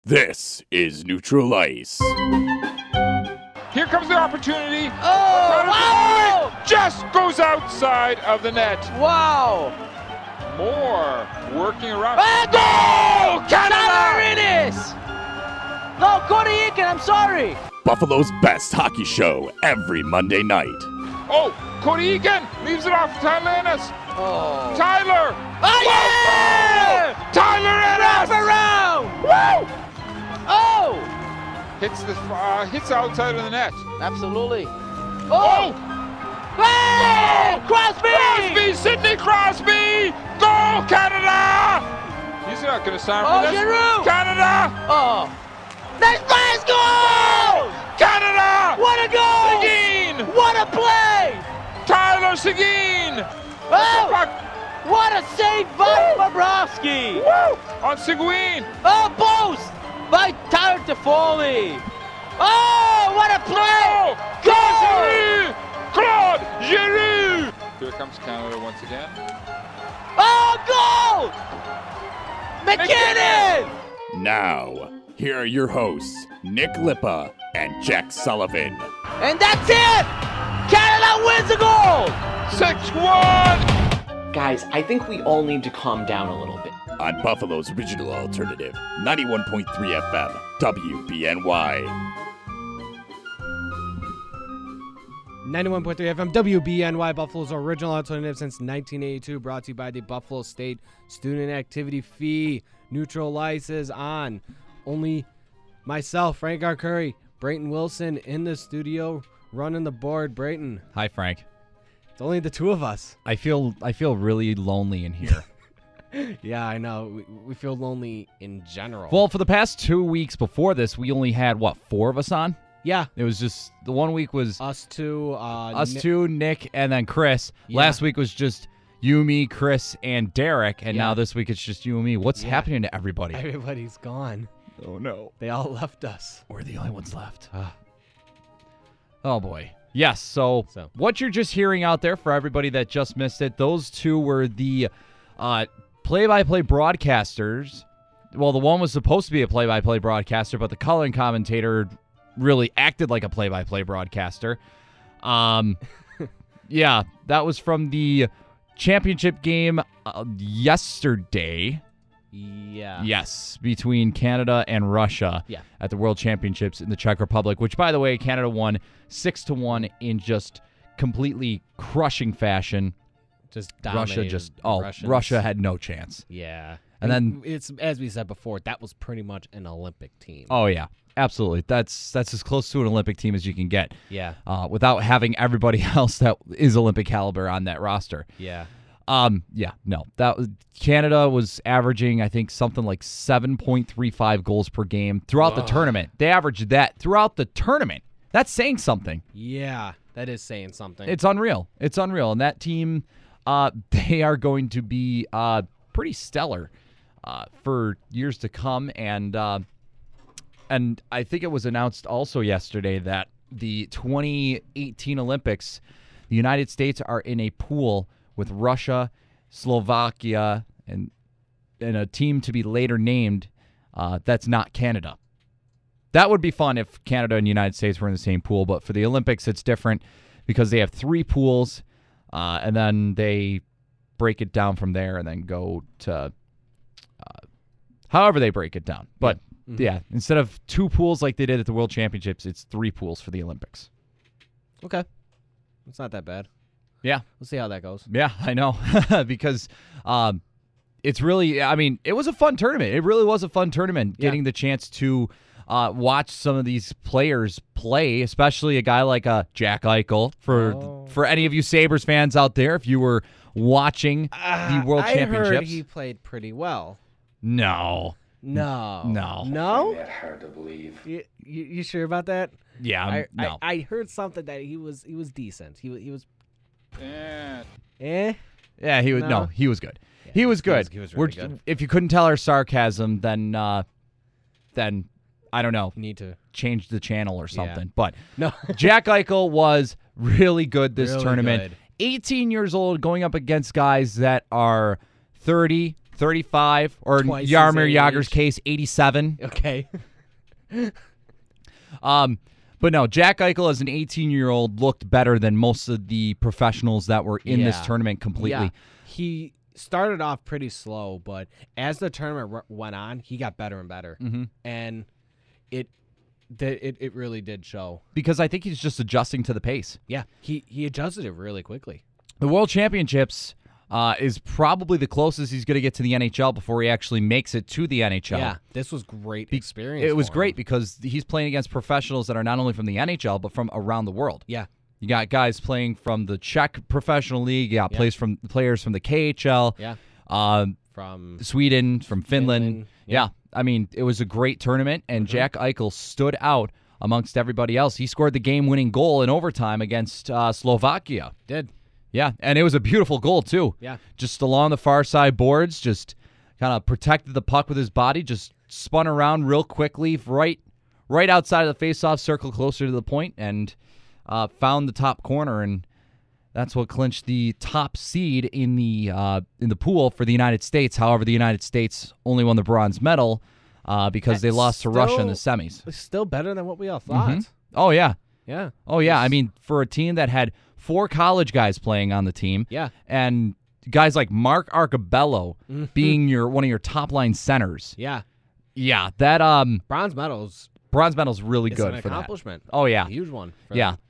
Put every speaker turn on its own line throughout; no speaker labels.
This is Neutral Ice.
Here comes the opportunity.
Oh, wow!
Just goes outside of the net.
Wow!
More working around.
And
Goal! Canada!
Iris! No, Cody Eakin, I'm sorry.
Buffalo's best hockey show every Monday night.
Oh, Cody Egan leaves it off Tyler Ennis.
Oh.
Tyler!
Oh, yeah!
Tyler
Wrap
Ennis!
around!
Woo!
Oh!
Hits outside of the net.
Absolutely.
Oh!
Hey! Crosby!
Sidney Crosby! Goal, Canada! He's not going to sign for this.
Giroux!
Canada!
Oh. Nice pass! Goal!
Canada!
What a goal!
Seguin!
What a play!
Tyler Seguin!
Oh! What a save by Bobrovsky!
Woo! On Seguin!
Oh, post by Tyler Toffoli! Oh, what a play! Goal!
Claude Giroux! Here comes Canada once again.
Oh, goal! McKinnon!
Now, here are your hosts, Nick Lippa and Jack Sullivan.
And that's it! Canada wins the goal!
6-1!
Guys, I think we all need to calm down a little bit.
On Buffalo's original alternative, 91.3 FM, WBNY.
91.3 FM WBNY, Buffalo's original alternative since 1982, brought to you by the Buffalo State Student Activity Fee. Neutral Ice is on. Only myself, Frank R. Curry, Brayton Wilson in the studio running the board. Brayton.
Hi, Frank.
It's only the two of us.
I feel really lonely in here.
Yeah, I know. We feel lonely in general.
Well, for the past 2 weeks before this, we only had, 4 of us on?
Yeah.
It was just, the 1 week was
Us two,
Nick, and then Chris.
Yeah.
Last week was just you, me, Chris, and Derek, and
Yeah.
now this week it's just you and me. What's
Yeah.
happening to everybody?
Everybody's gone.
Oh, no.
They all left us.
We're the only ones left. Oh, boy. Yes, so what you're just hearing out there, for everybody that just missed it, those two were the play-by-play broadcasters. Well, the one was supposed to be a play-by-play broadcaster, but the color commentator really acted like a play-by-play broadcaster. Yeah, that was from the championship game yesterday.
Yeah.
Yes, between Canada and Russia at the World Championships in the Czech Republic, which, by the way, Canada won 6-1 in just completely crushing fashion.
Just dominated.
Russia had no chance.
Yeah.
And then
it's, as we said before, that was pretty much an Olympic team.
Oh, yeah. Absolutely. That's as close to an Olympic team as you can get.
Yeah.
Without having everybody else that is Olympic caliber on that roster.
Yeah.
Canada was averaging, I think, something like 7.35 goals per game throughout the tournament. They averaged that throughout the tournament. That's saying something.
Yeah, that is saying something.
It's unreal. It's unreal. And that team, they are going to be pretty stellar for years to come. And I think it was announced also yesterday that the 2018 Olympics, the United States are in a pool with Russia, Slovakia, and a team to be later named that's not Canada. That would be fun if Canada and the United States were in the same pool, but for the Olympics it's different because they have 3 pools, and then they break it down from there and then go to however they break it down. But, yeah, instead of 2 pools like they did at the World Championships, it's 3 pools for the Olympics.
Okay. It's not that bad.
Yeah.
We'll see how that goes.
Yeah, I know. Because it's really, it was a fun tournament. It really was a fun tournament, getting the chance to watch some of these players play, especially a guy like Jack Eichel. For any of you Sabres fans out there, if you were watching the World Championships.
I heard he played pretty well.
No.
No?
That's hard to believe.
You sure about that?
Yeah,
I heard something that he was decent. He was
Yeah.
Yeah, he was. No, he was good.
Yeah,
he was good.
He was really good.
If you couldn't tell our sarcasm, then I don't know.
You need to
change the channel or something.
Yeah.
But
no.
Jack Eichel was really good this
Really
tournament.
good.
18 years old, going up against guys that are 30, 35, or in
Twice
Jaromir
his
Jagr's
age.
case, 87.
Okay.
But no, Jack Eichel as an 18-year-old looked better than most of the professionals that were in this
Yeah.
tournament completely.
Yeah. He started off pretty slow, but as the tournament went on, he got better and better.
Mm-hmm.
And it really did show.
Because I think he's just adjusting to the pace.
Yeah, he adjusted it really quickly.
The World Championships is probably the closest he's going to get to the NHL before he actually makes it to the NHL.
Yeah, this was great experience.
It was
for
great
him.
because he's playing against professionals that are not only from the NHL, but from around the world.
Yeah.
You got guys playing from the Czech Professional League. You got
Yeah.
players from the KHL.
Yeah. From
Sweden, from Finland.
Finland,
Yeah. I mean, it was a great tournament, and Jack Eichel stood out amongst everybody else. He scored the game-winning goal in overtime against Slovakia.
did.
Yeah, and it was a beautiful goal, too.
Yeah.
Just along the far side boards, just kind of protected the puck with his body, just spun around real quickly right outside of the faceoff circle closer to the point, and found the top corner, and that's what clinched the top seed in the pool for the United States. However, the United States only won the bronze medal because they lost to Russia in the semis.
It's still better than what we all thought.
Oh, yeah.
Yeah.
Oh, yeah. I mean, for a team that had 4 college guys playing on the team,
Yeah.
and guys like Mark Arcabello being one of your top-line centers.
Yeah.
Yeah, that
Bronze medals.
bronze medal's really
It's
good
an
for that.
accomplishment.
Oh, yeah.
A huge one. for
Yeah.
them.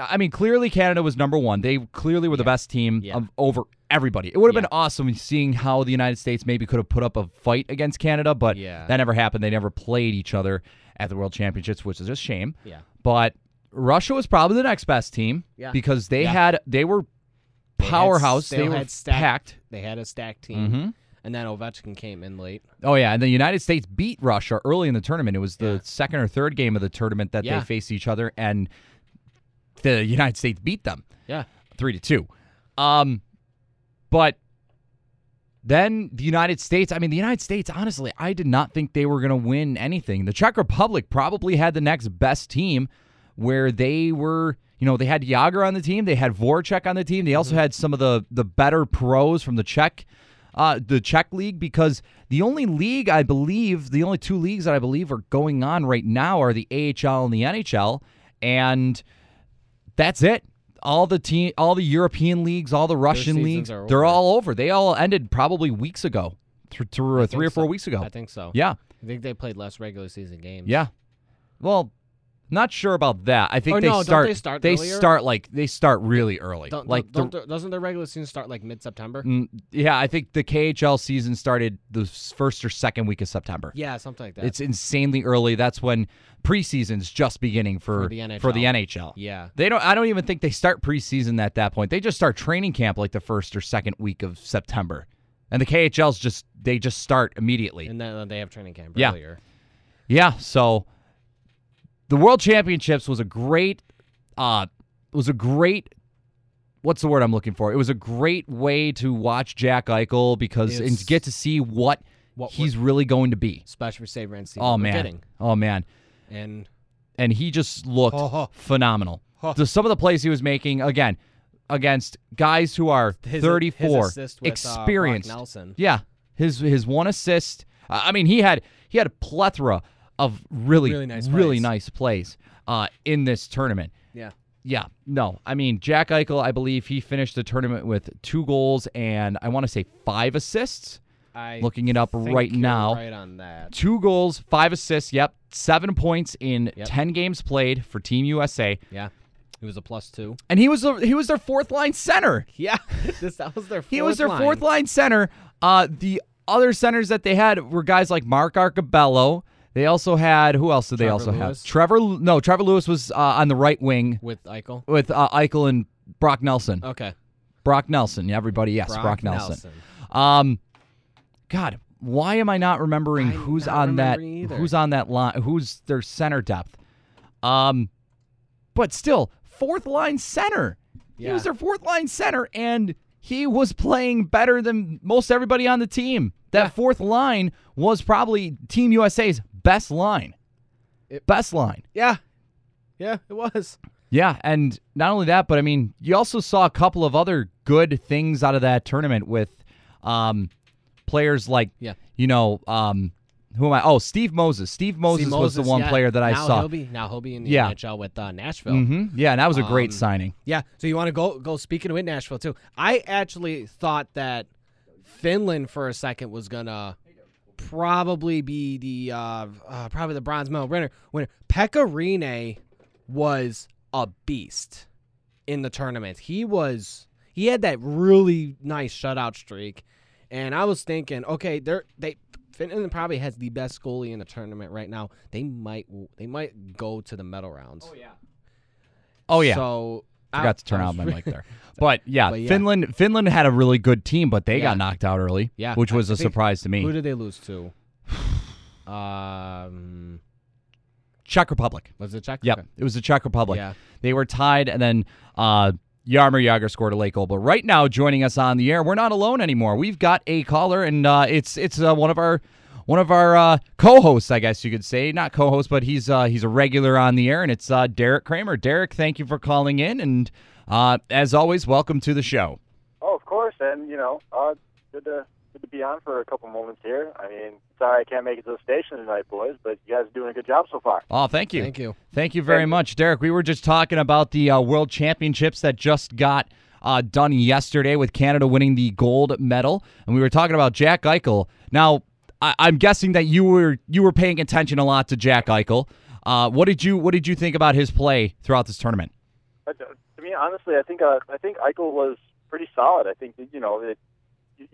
I mean, clearly Canada was number 1. They clearly were the best team
Yeah.
over everybody. It would have
Yeah.
been awesome seeing how the United States maybe could have put up a fight against Canada, but
Yeah.
that never happened. They never played each other at the World Championships, which is a shame.
Yeah.
But Russia was probably the next best team
Yeah.
because they
Yeah.
were powerhouse. They were
had
packed.
They had a stacked team.
Mhm.
And then Ovechkin came in late.
Oh, yeah, and the United States beat Russia early in the tournament. It was the
Yeah.
second or third game of the tournament that
Yeah.
they faced each other, and the United States beat them.
Yeah.
3-2. But then the United States, honestly, I did not think they were going to win anything. The Czech Republic probably had the next best team where they were, they had Jágr on the team. They had Voracek on the team. They also had some of the better pros from the Czech league, because the only two leagues that I believe are going on right now are the AHL and the NHL, and that's it. All the European leagues, all the Russian
seasons
leagues,
are
they're
over.
all over. They all ended probably weeks ago, 3 or 4
so.
weeks ago.
I think so.
Yeah,
I think they played less regular season games.
yeah. Well, not sure about that. I think
Oh,
they
no,
start.
don't they start
They
earlier?
start really early.
Doesn't their regular season start like mid-September?
Yeah, I think the KHL season started the first or second week of September.
Yeah, something like that.
It's insanely early. That's when preseason's just beginning for
the
NHL.
Yeah.
I don't even think they start preseason at that point. They just start training camp like the first or second week of September. And the KHL's they just start immediately.
And then they have training camp
Yeah.
earlier.
Yeah, so the World Championships was a great what's the word I'm looking for? It was a great way to watch Jack Eichel and to get to see what he's really going to be.
Especially for Saber and see
Oh,
what we're
man.
getting.
Oh, man. And he just looked phenomenal. Some of the plays he was making, again, against guys who are 34,
his assist with,
experienced.
Brock Nelson.
Yeah, his one assist. He had a plethora of really nice plays in this tournament.
Yeah.
Yeah, no. Jack Eichel, I believe he finished the tournament with 2 goals and I want to say 5 assists. Looking it up right now.
Right on that.
2 goals, 5 assists. Yep, 7 points in 10 games played for Team USA.
Yeah. He was a +2.
And he was their fourth line center.
Yeah. that was their fourth
He was their
line.
fourth line center. The other centers that they had were guys like Mark Arcabello. They also had, who else did they also
Lewis?
have? Trevor Lewis was on the right wing
With Eichel?
with Eichel and Brock Nelson.
Okay.
Brock Nelson, everybody, yes, Brock Nelson. God, why am I not remembering who's on that line? Who's their center depth? But still, fourth line center. He
Yeah.
was their fourth line center, and he was playing better than most everybody on the team. That fourth line was probably Team USA's best line. Best line.
Yeah. Yeah, it was.
Yeah, and not only that, but you also saw a couple of other good things out of that tournament with players like, who am I? Oh, Steve Moses. Steve Moses was the one player that I saw.
He'll be in the NHL with Nashville.
Mm-hmm. Yeah, and that was a great signing.
Yeah, so you want to go speaking with Nashville, too. I actually thought that Finland for a second was going to probably be the bronze medal winner. Pekka Rinne was a beast in the tournament. He had that really nice shutout streak, and I was thinking, okay, Finland probably has the best goalie in the tournament right now. They might go to the medal rounds.
Oh yeah.
So
forgot to turn out my mic there. But yeah, Finland had a really good team, but they got knocked out early.
Yeah,
which was a surprise to me.
Who did they lose to?
Czech Republic.
Was it Czech?
Yep,
Okay.
it was the Czech Republic.
Yeah.
They were tied, and then Jaromir Jagr scored a late goal. But right now, joining us on the air, we're not alone anymore. We've got a caller, and it's one of our co-hosts, I guess you could say. Not co-host, but he's a regular on the air, and it's Derek Kramer. Derek, thank you for calling in, and as always, welcome to the show.
Oh, of course, and good to be on for a couple moments here. I mean, sorry I can't make it to the station tonight, boys, but you guys are doing a good job so far.
Oh, thank you.
Thank you.
Thank you very much, Derek. We were just talking about the World Championships that just got done yesterday with Canada winning the gold medal, and we were talking about Jack Eichel. Now, I'm guessing that you were paying attention a lot to Jack Eichel. What did you think about his play throughout this tournament?
To me, honestly, I think Eichel was pretty solid. I think that,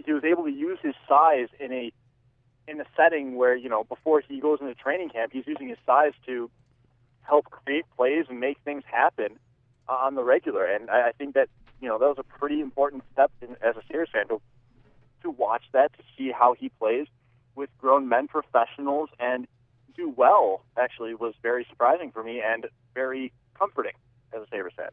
he was able to use his size in a setting where before he goes into training camp, he's using his size to help create plays and make things happen on the regular. And I think that that was a pretty important step as a Sabres fan to watch that, to see how he plays with grown men, professionals, and do well. Actually, was very surprising for me and very comforting as a Sabres fan.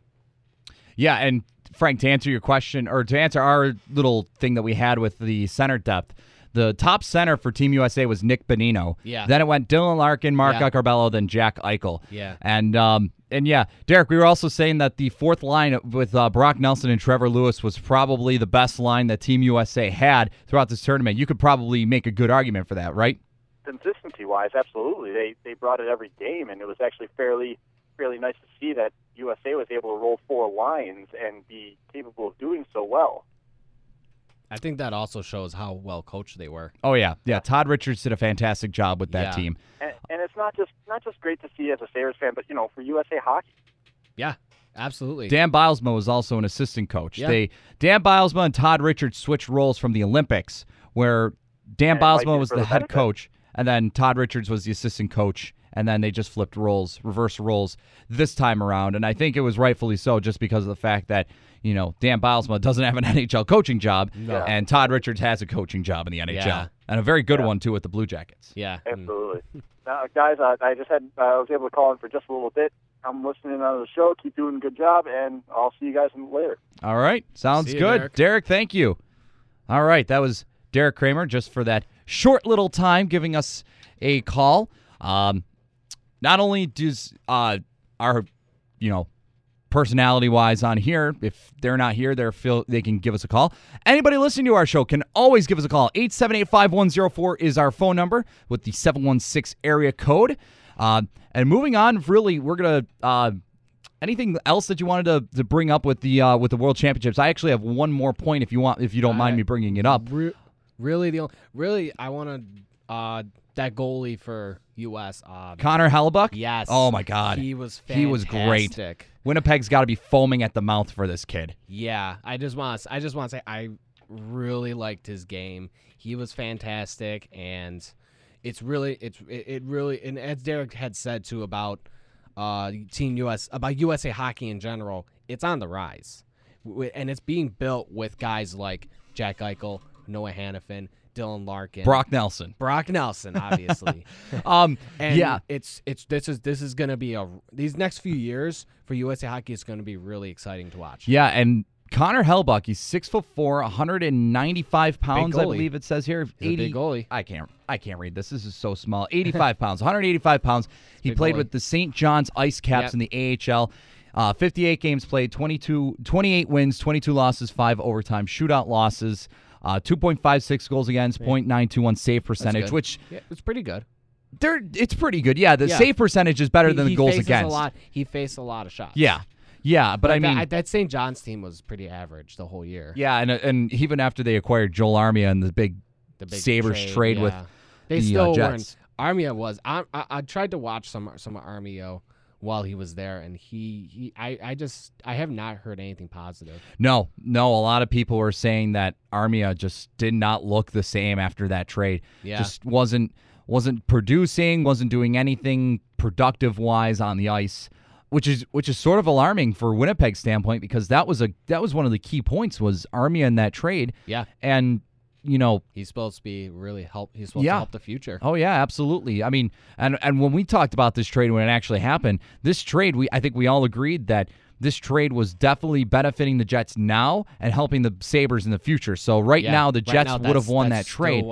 Yeah, and Frank, to answer your question, or to answer our little thing that we had with the center depth, the top center for Team USA was Nick Bonino.
Yeah.
Then it went Dylan Larkin, Mark Zuccarello, then Jack Eichel.
Yeah.
And yeah, Derek, we were also saying that the fourth line with Brock Nelson and Trevor Lewis was probably the best line that Team USA had throughout this tournament. You could probably make a good argument for that, right?
Consistency-wise, absolutely. They brought it every game, and it was actually fairly nice to see that USA was able to roll four lines and be capable of doing so well.
I think that also shows how well coached they were.
Oh yeah. Todd Richards did a fantastic job with that team.
And it's not just great to see as a Sabres fan, but for USA hockey.
Yeah, absolutely.
Dan Bilesma was also an assistant coach.
Yeah.
Dan Bilesma and Todd Richards switched roles from the Olympics, where Dan Bilesma was the head coach, and then Todd Richards was the assistant coach. And then they just flipped roles, reversed roles this time around. And I think it was rightfully so, just because of the fact that, Dan Bilesma doesn't have an NHL coaching job, and Todd Richards has a coaching job in the NHL. And a very good one, too, with the Blue Jackets.
Yeah.
Absolutely. Now, guys, I was able to call in for just a little bit. I'm listening on the show. Keep doing a good job, and I'll see you guys later.
All right. Sounds good. Derek, thank you. All right. That was Derek Kramer, just for that short little time, giving us a call. Not only does our, personality-wise on here, if they're not here, they can give us a call. Anybody listening to our show can always give us a call. 878-5104 is our phone number with the 716 area code. And moving on, really, we're going to anything else that you wanted to bring up with the World Championships? I actually have one more point if you don't mind me bringing it up.
Really, I want to that goalie for U.S.
Connor Hellebuck?
Yes.
Oh, my God.
He was fantastic.
He was great. Winnipeg's got to be foaming at the mouth for this kid.
Yeah. I just want to say I really liked his game. He was fantastic, and it really, and as Derek had said, too, about Team US, about USA hockey in general, it's on the rise. And it's being built with guys like Jack Eichel, Noah Hannafin, Dylan Larkin,
Brock Nelson,
obviously. This is gonna be these next few years for USA hockey is gonna be really exciting to watch.
Yeah, and Connor Hellebuck, he's 6'4", 195 pounds, I believe it says here.
He's a big goalie.
I can't read this. This is so small. 85 pounds, 185 pounds. He played with the St. John's Ice Caps in the AHL. 58 games played, 28 wins, 22 losses, 5 overtime shootout losses. 2.56 goals against, .921 save percentage, which
it's pretty good.
It's pretty good. Yeah, the save percentage is better than the goals against.
He faced a lot of shots.
Yeah, but I mean
that St. John's team was pretty average the whole year.
Yeah, and even after they acquired Joel Armia and the big Sabres trade with
they
the
still
Jets.
weren't. Armia was. I tried to watch some of Armia while he was there, and I have not heard anything positive.
No. A lot of people were saying that Armia just did not look the same after that trade.
Yeah,
just wasn't producing, wasn't doing anything productive wise on the ice, which is sort of alarming for Winnipeg's standpoint, because that was one of the key points was Armia in that trade.
Yeah,
and
he's supposed to be really help. He's supposed to help the future.
Oh yeah, absolutely. I mean, and when we talked about this trade when it actually happened, this trade I think we all agreed that this trade was definitely benefiting the Jets now and helping the Sabres in the future. So now the Jets would have won that trade.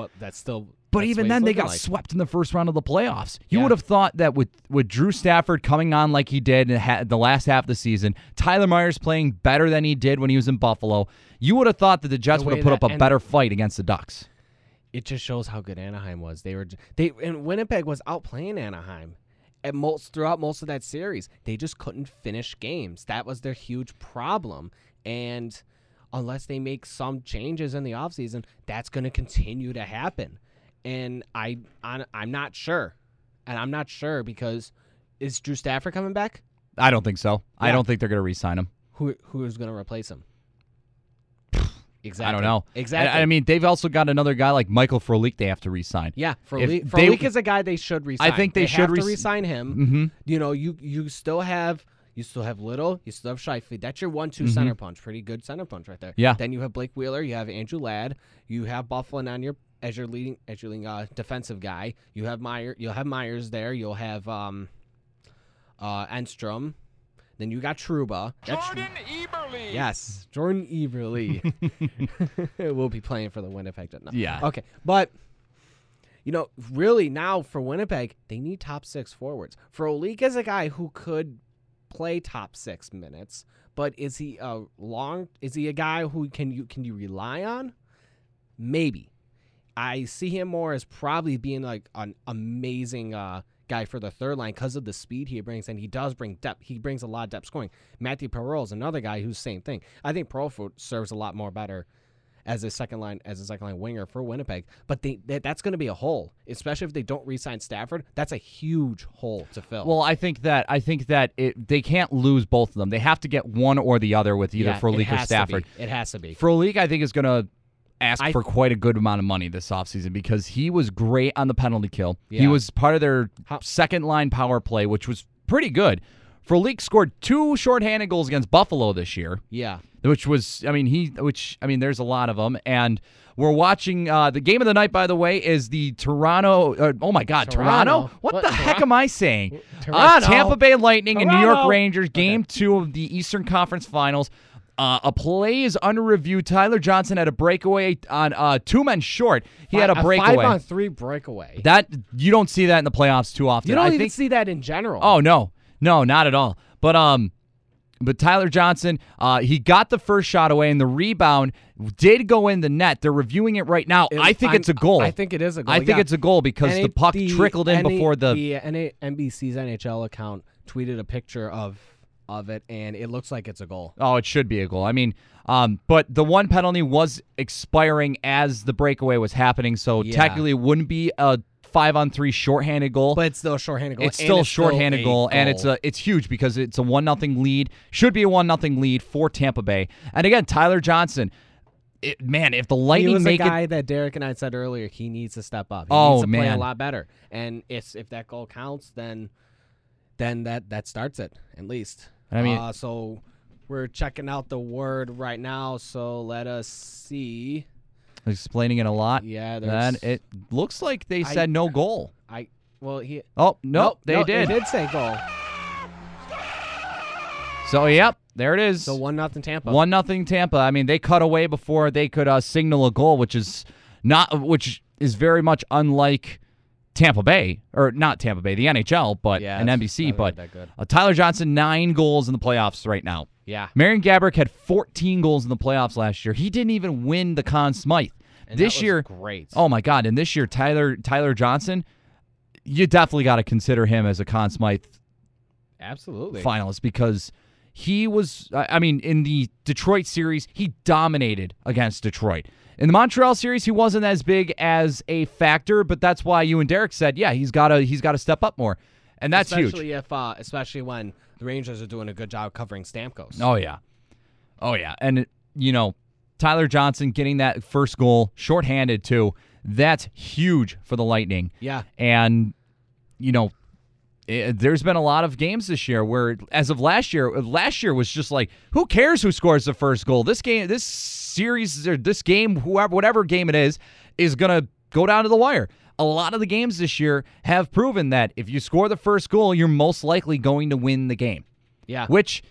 But even then, they got swept in the first round of the playoffs. You would have thought that with Drew Stafford coming on like he did in the last half of the season, Tyler Myers playing better than he did when he was in Buffalo, you would have thought that the Jets would have put up a better fight against the Ducks.
It just shows how good Anaheim was. And Winnipeg was outplaying Anaheim throughout most of that series. They just couldn't finish games. That was their huge problem. And unless they make some changes in the offseason, that's going to continue to happen. And I'm not sure. And I'm not sure because is Drew Stafford coming back?
I don't think so. Yeah. I don't think they're going to re-sign him.
Who is going to replace him? Exactly.
I don't know.
Exactly.
I mean, they've also got another guy like Michael Frolik they have to re-sign.
Yeah, Frolik is a guy they should re-sign.
I think they should
have to re-sign him.
Mm-hmm.
You still have Little, you still have Scheifele. That's your 1-2 center punch. Pretty good center punch right there.
Yeah.
Then you have Blake Wheeler, you have Andrew Ladd, you have Bufflin on as your leading defensive guy. You'll have Myers there. You'll have Enstrom. Then you got Trouba.
Jordan Eberle.
Yes, Jordan Eberle will be playing for the Winnipeg Jets. No.
Yeah.
Okay, but really now for Winnipeg, they need top 6 forwards. Frolik is a guy who could play top 6 minutes, but is he a guy who can you rely on? Maybe. I see him more as probably being like an amazing guy for the third line because of the speed he brings, and he does bring depth. He brings a lot of depth scoring. Matthew Perreault is another guy who's same thing. I think Perreault serves a lot more better as a second line winger for Winnipeg. But that's going to be a hole, especially if they don't re-sign Stafford. That's a huge hole to fill.
Well, I think that they can't lose both of them. They have to get one or the other with either Frolik or Stafford.
It has to be.
Frolik, I think, is going to ask for quite a good amount of money this offseason because he was great on the penalty kill. Yeah. He was part of their second line power play, which was pretty good. Frolik scored 2 shorthanded goals against Buffalo this year.
Yeah.
There's a lot of them. And we're watching the game of the night, by the way, is the Toronto. Toronto? What the heck am I saying? Tampa Bay Lightning and New York Rangers, game 2 of the Eastern Conference Finals. A play is under review. Tyler Johnson had a breakaway on 2 men short. He had a breakaway.
5-on-3 breakaway.
That you don't see that in the playoffs too often.
You don't even see that in general.
Oh, no, not at all. But Tyler Johnson, he got the first shot away, and the rebound did go in the net. They're reviewing it right now. I think it's a goal.
I think it is a goal.
I think it's a goal because the puck trickled in before the
NBC's NHL account tweeted a picture of it, and it looks like it's a goal.
Oh, it should be a goal. I mean, but the one penalty was expiring as the breakaway was happening, so technically it wouldn't be a 5-on-3 shorthanded goal.
But it's still a shorthanded goal.
It's still a shorthanded goal, and it's huge because it's a 1-0 lead. Should be a 1-0 lead for Tampa Bay. And again, Tyler Johnson, if the Lightning make it...
He was a guy that Derek and I said earlier, he needs to step up. He needs to play a lot better. And if that goal counts, then that starts it, at least. I mean, so we're checking out the word right now. So let us see.
Explaining it a lot.
Yeah,
then it looks like they said no goal.
They
did.
They did say goal.
So yep, there it is.
So 1-0 Tampa.
1-0 Tampa. I mean, they cut away before they could signal a goal, which is very much unlike Tampa Bay, or not Tampa Bay, the NHL, but an NBC. But Tyler Johnson, 9 goals in the playoffs right now
Yeah.
Marion Gaborik had 14 goals in the playoffs last year. He didn't even win the Conn Smythe.
And
this
that was
year,
great.
Oh my God! And this year, Tyler Johnson, you definitely got to consider him as a Conn Smythe
Absolutely.
finalist because he was. I mean, in the Detroit series, he dominated against Detroit. In the Montreal series, he wasn't as big as a factor, but that's why you and Derek said, yeah, he's got to step up more, and that's huge.
Especially when the Rangers are doing a good job covering Stamkos.
Oh yeah, and Tyler Johnson getting that first goal, shorthanded too. That's huge for the Lightning.
Yeah.
And, there's been a lot of games this year where, as of last year was just like, who cares who scores the first goal? This series, or this game, whatever game it is going to go down to the wire. A lot of the games this year have proven that if you score the first goal, you're most likely going to win the game.
Yeah.
Which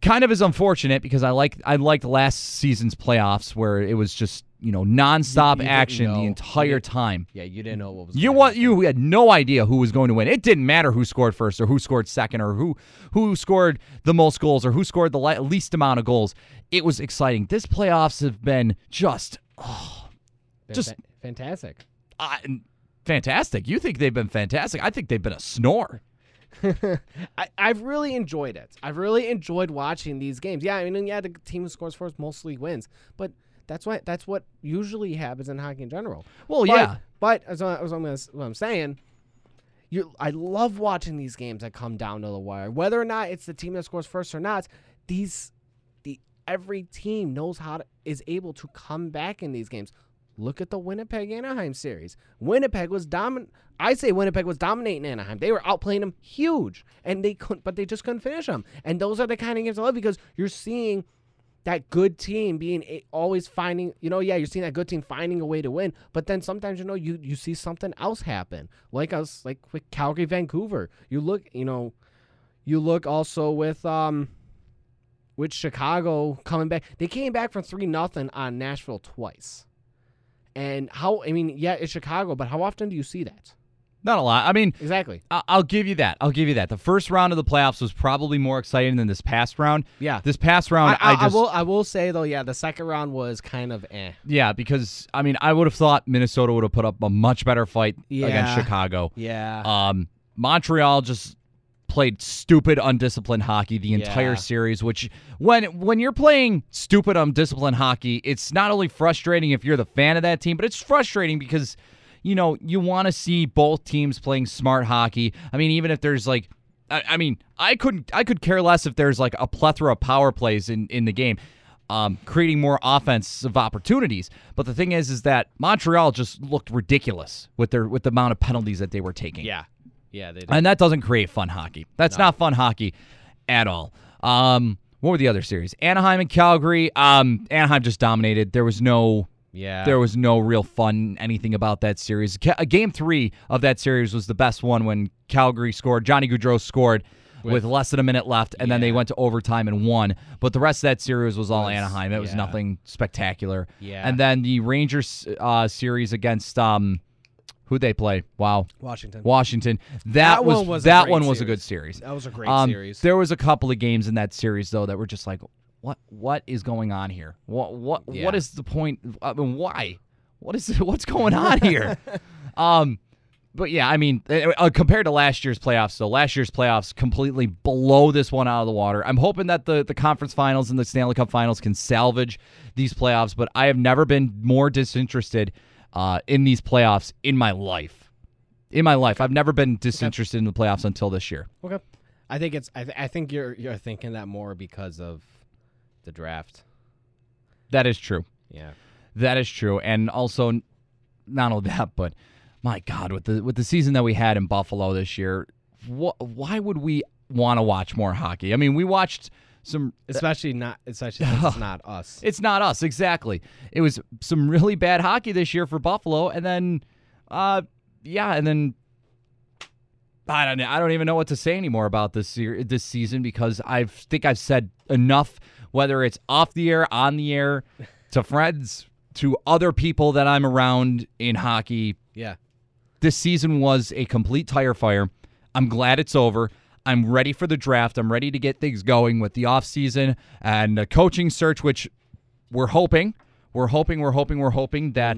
kind of is unfortunate because I liked last season's playoffs where it was just nonstop action the entire time.
Yeah, you didn't know what was.
You had no idea who was going to win. It didn't matter who scored first or who scored second or who scored the most goals or who scored the least amount of goals. It was exciting. This playoffs have been just
fantastic.
Fantastic. You think they've been fantastic? I think they've been a snore.
I've really enjoyed it. I've really enjoyed watching these games. Yeah, I mean, the team who scores first mostly wins, but that's what usually happens in hockey in general.
Well, yeah,
but as what I'm saying, I love watching these games that come down to the wire. Whether or not it's the team that scores first or not, every team is able to come back in these games. Look at the Winnipeg-Anaheim series. Winnipeg was dominant. I say Winnipeg was dominating Anaheim. They were outplaying them huge, and but they just couldn't finish them. And those are the kind of games I love because you're seeing that good team always finding. You're seeing that good team finding a way to win. But then sometimes you see something else happen, like with Calgary, Vancouver. You look also with Chicago coming back. They came back from 3-0 on Nashville twice. And it's Chicago, but how often do you see that?
Not a lot. I mean,
exactly.
I'll give you that. The first round of the playoffs was probably more exciting than this past round.
Yeah.
This past round,
I will say though, yeah, the second round was kind of eh.
Yeah, because I would have thought Minnesota would have put up a much better fight against Chicago.
Yeah.
Montreal just played stupid, undisciplined hockey the entire series, which when you're playing stupid, undisciplined hockey, it's not only frustrating if you're the fan of that team, but it's frustrating because, you want to see both teams playing smart hockey. I mean, even if there's I could care less if there's a plethora of power plays in the game, creating more offensive opportunities. But the thing is that Montreal just looked ridiculous with the amount of penalties that they were taking.
Yeah. Yeah, they did.
And that doesn't create fun hockey. That's not fun hockey at all. What were the other series? Anaheim and Calgary. Anaheim just dominated. There was no real fun anything about that series. Game 3 of that series was the best one when Calgary scored. Johnny Gaudreau scored with less than a minute left, and then they went to overtime and won. But the rest of that series was all Anaheim. It was nothing spectacular.
Yeah.
And then the Rangers series against who'd they play? Wow.
Washington.
That one was a good series.
That was a great series.
There was a couple of games in that series though that were just like, what is going on here? What is the point? I mean, why? What's going on here? But yeah, I mean, compared to last year's playoffs, though, last year's playoffs completely blow this one out of the water. I'm hoping that the conference finals and the Stanley Cup finals can salvage these playoffs, but I have never been more disinterested in these playoffs in my life. I've never been disinterested in the playoffs until this year.
Okay, I think you're thinking that more because of the draft.
That is true.
Yeah,
that is true, and also not only that, but my God, with the season that we had in Buffalo this year, why would we want to watch more hockey? I mean, we watched some,
especially since it's not us.
It's not us, exactly. It was some really bad hockey this year for Buffalo, and then, I don't even know what to say anymore about this season because I think I've said enough, whether it's off the air, on the air, to friends, to other people that I'm around in hockey.
Yeah.
This season was a complete tire fire. I'm glad it's over. I'm ready for the draft. I'm ready to get things going with the offseason and the coaching search, which we're hoping that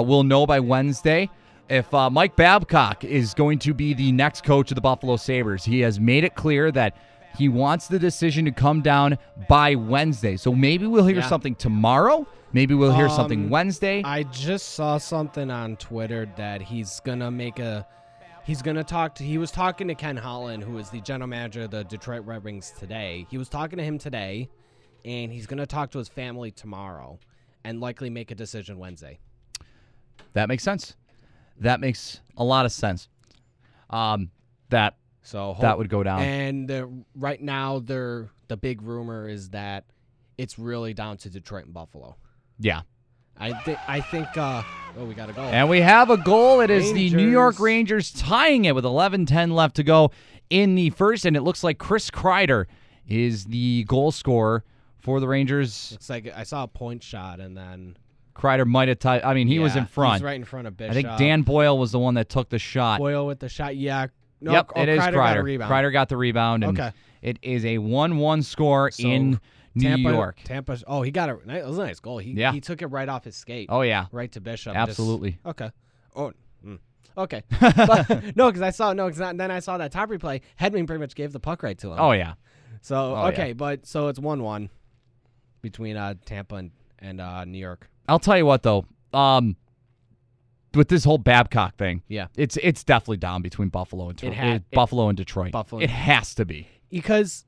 we'll know by Wednesday if Mike Babcock is going to be the next coach of the Buffalo Sabres. He has made it clear that he wants the decision to come down by Wednesday. So maybe we'll hear something tomorrow. Maybe we'll hear something Wednesday.
I just saw something on Twitter that he's going to talk to, he was talking to Ken Holland, who is the general manager of the Detroit Red Wings today. He was talking to him today, and he's going to talk to his family tomorrow and likely make a decision Wednesday.
That makes sense. That makes a lot of sense. That would go down.
And right now, the big rumor is that it's really down to Detroit and Buffalo.
Yeah.
I think we got to go.
And we have a goal. It is the New York Rangers tying it with 11:10 left to go in the first, and it looks like Chris Kreider is the goal scorer for the Rangers.
Looks like I saw a point shot, and then
Kreider might have tied. I mean, he was in front.
He's right in front of Bishop.
I think Dan Boyle was the one that took the shot.
Boyle with the shot, yeah. No,
yep, it is
Kreider. Got a rebound.
Kreider got the rebound, and it is a 1-1 score in New York.
Tampa. Oh, he got it. It was a nice goal. He took it right off his skate.
Oh, yeah.
Right to Bishop.
Absolutely.
Okay. Oh, okay. But, no, because I saw then I saw that top replay. Hedman pretty much gave the puck right to him.
Oh, yeah.
So, but so it's 1-1 between Tampa and New York.
I'll tell you what, though. With this whole Babcock thing, it's definitely down between Buffalo and Buffalo and Detroit. It has to be.
Because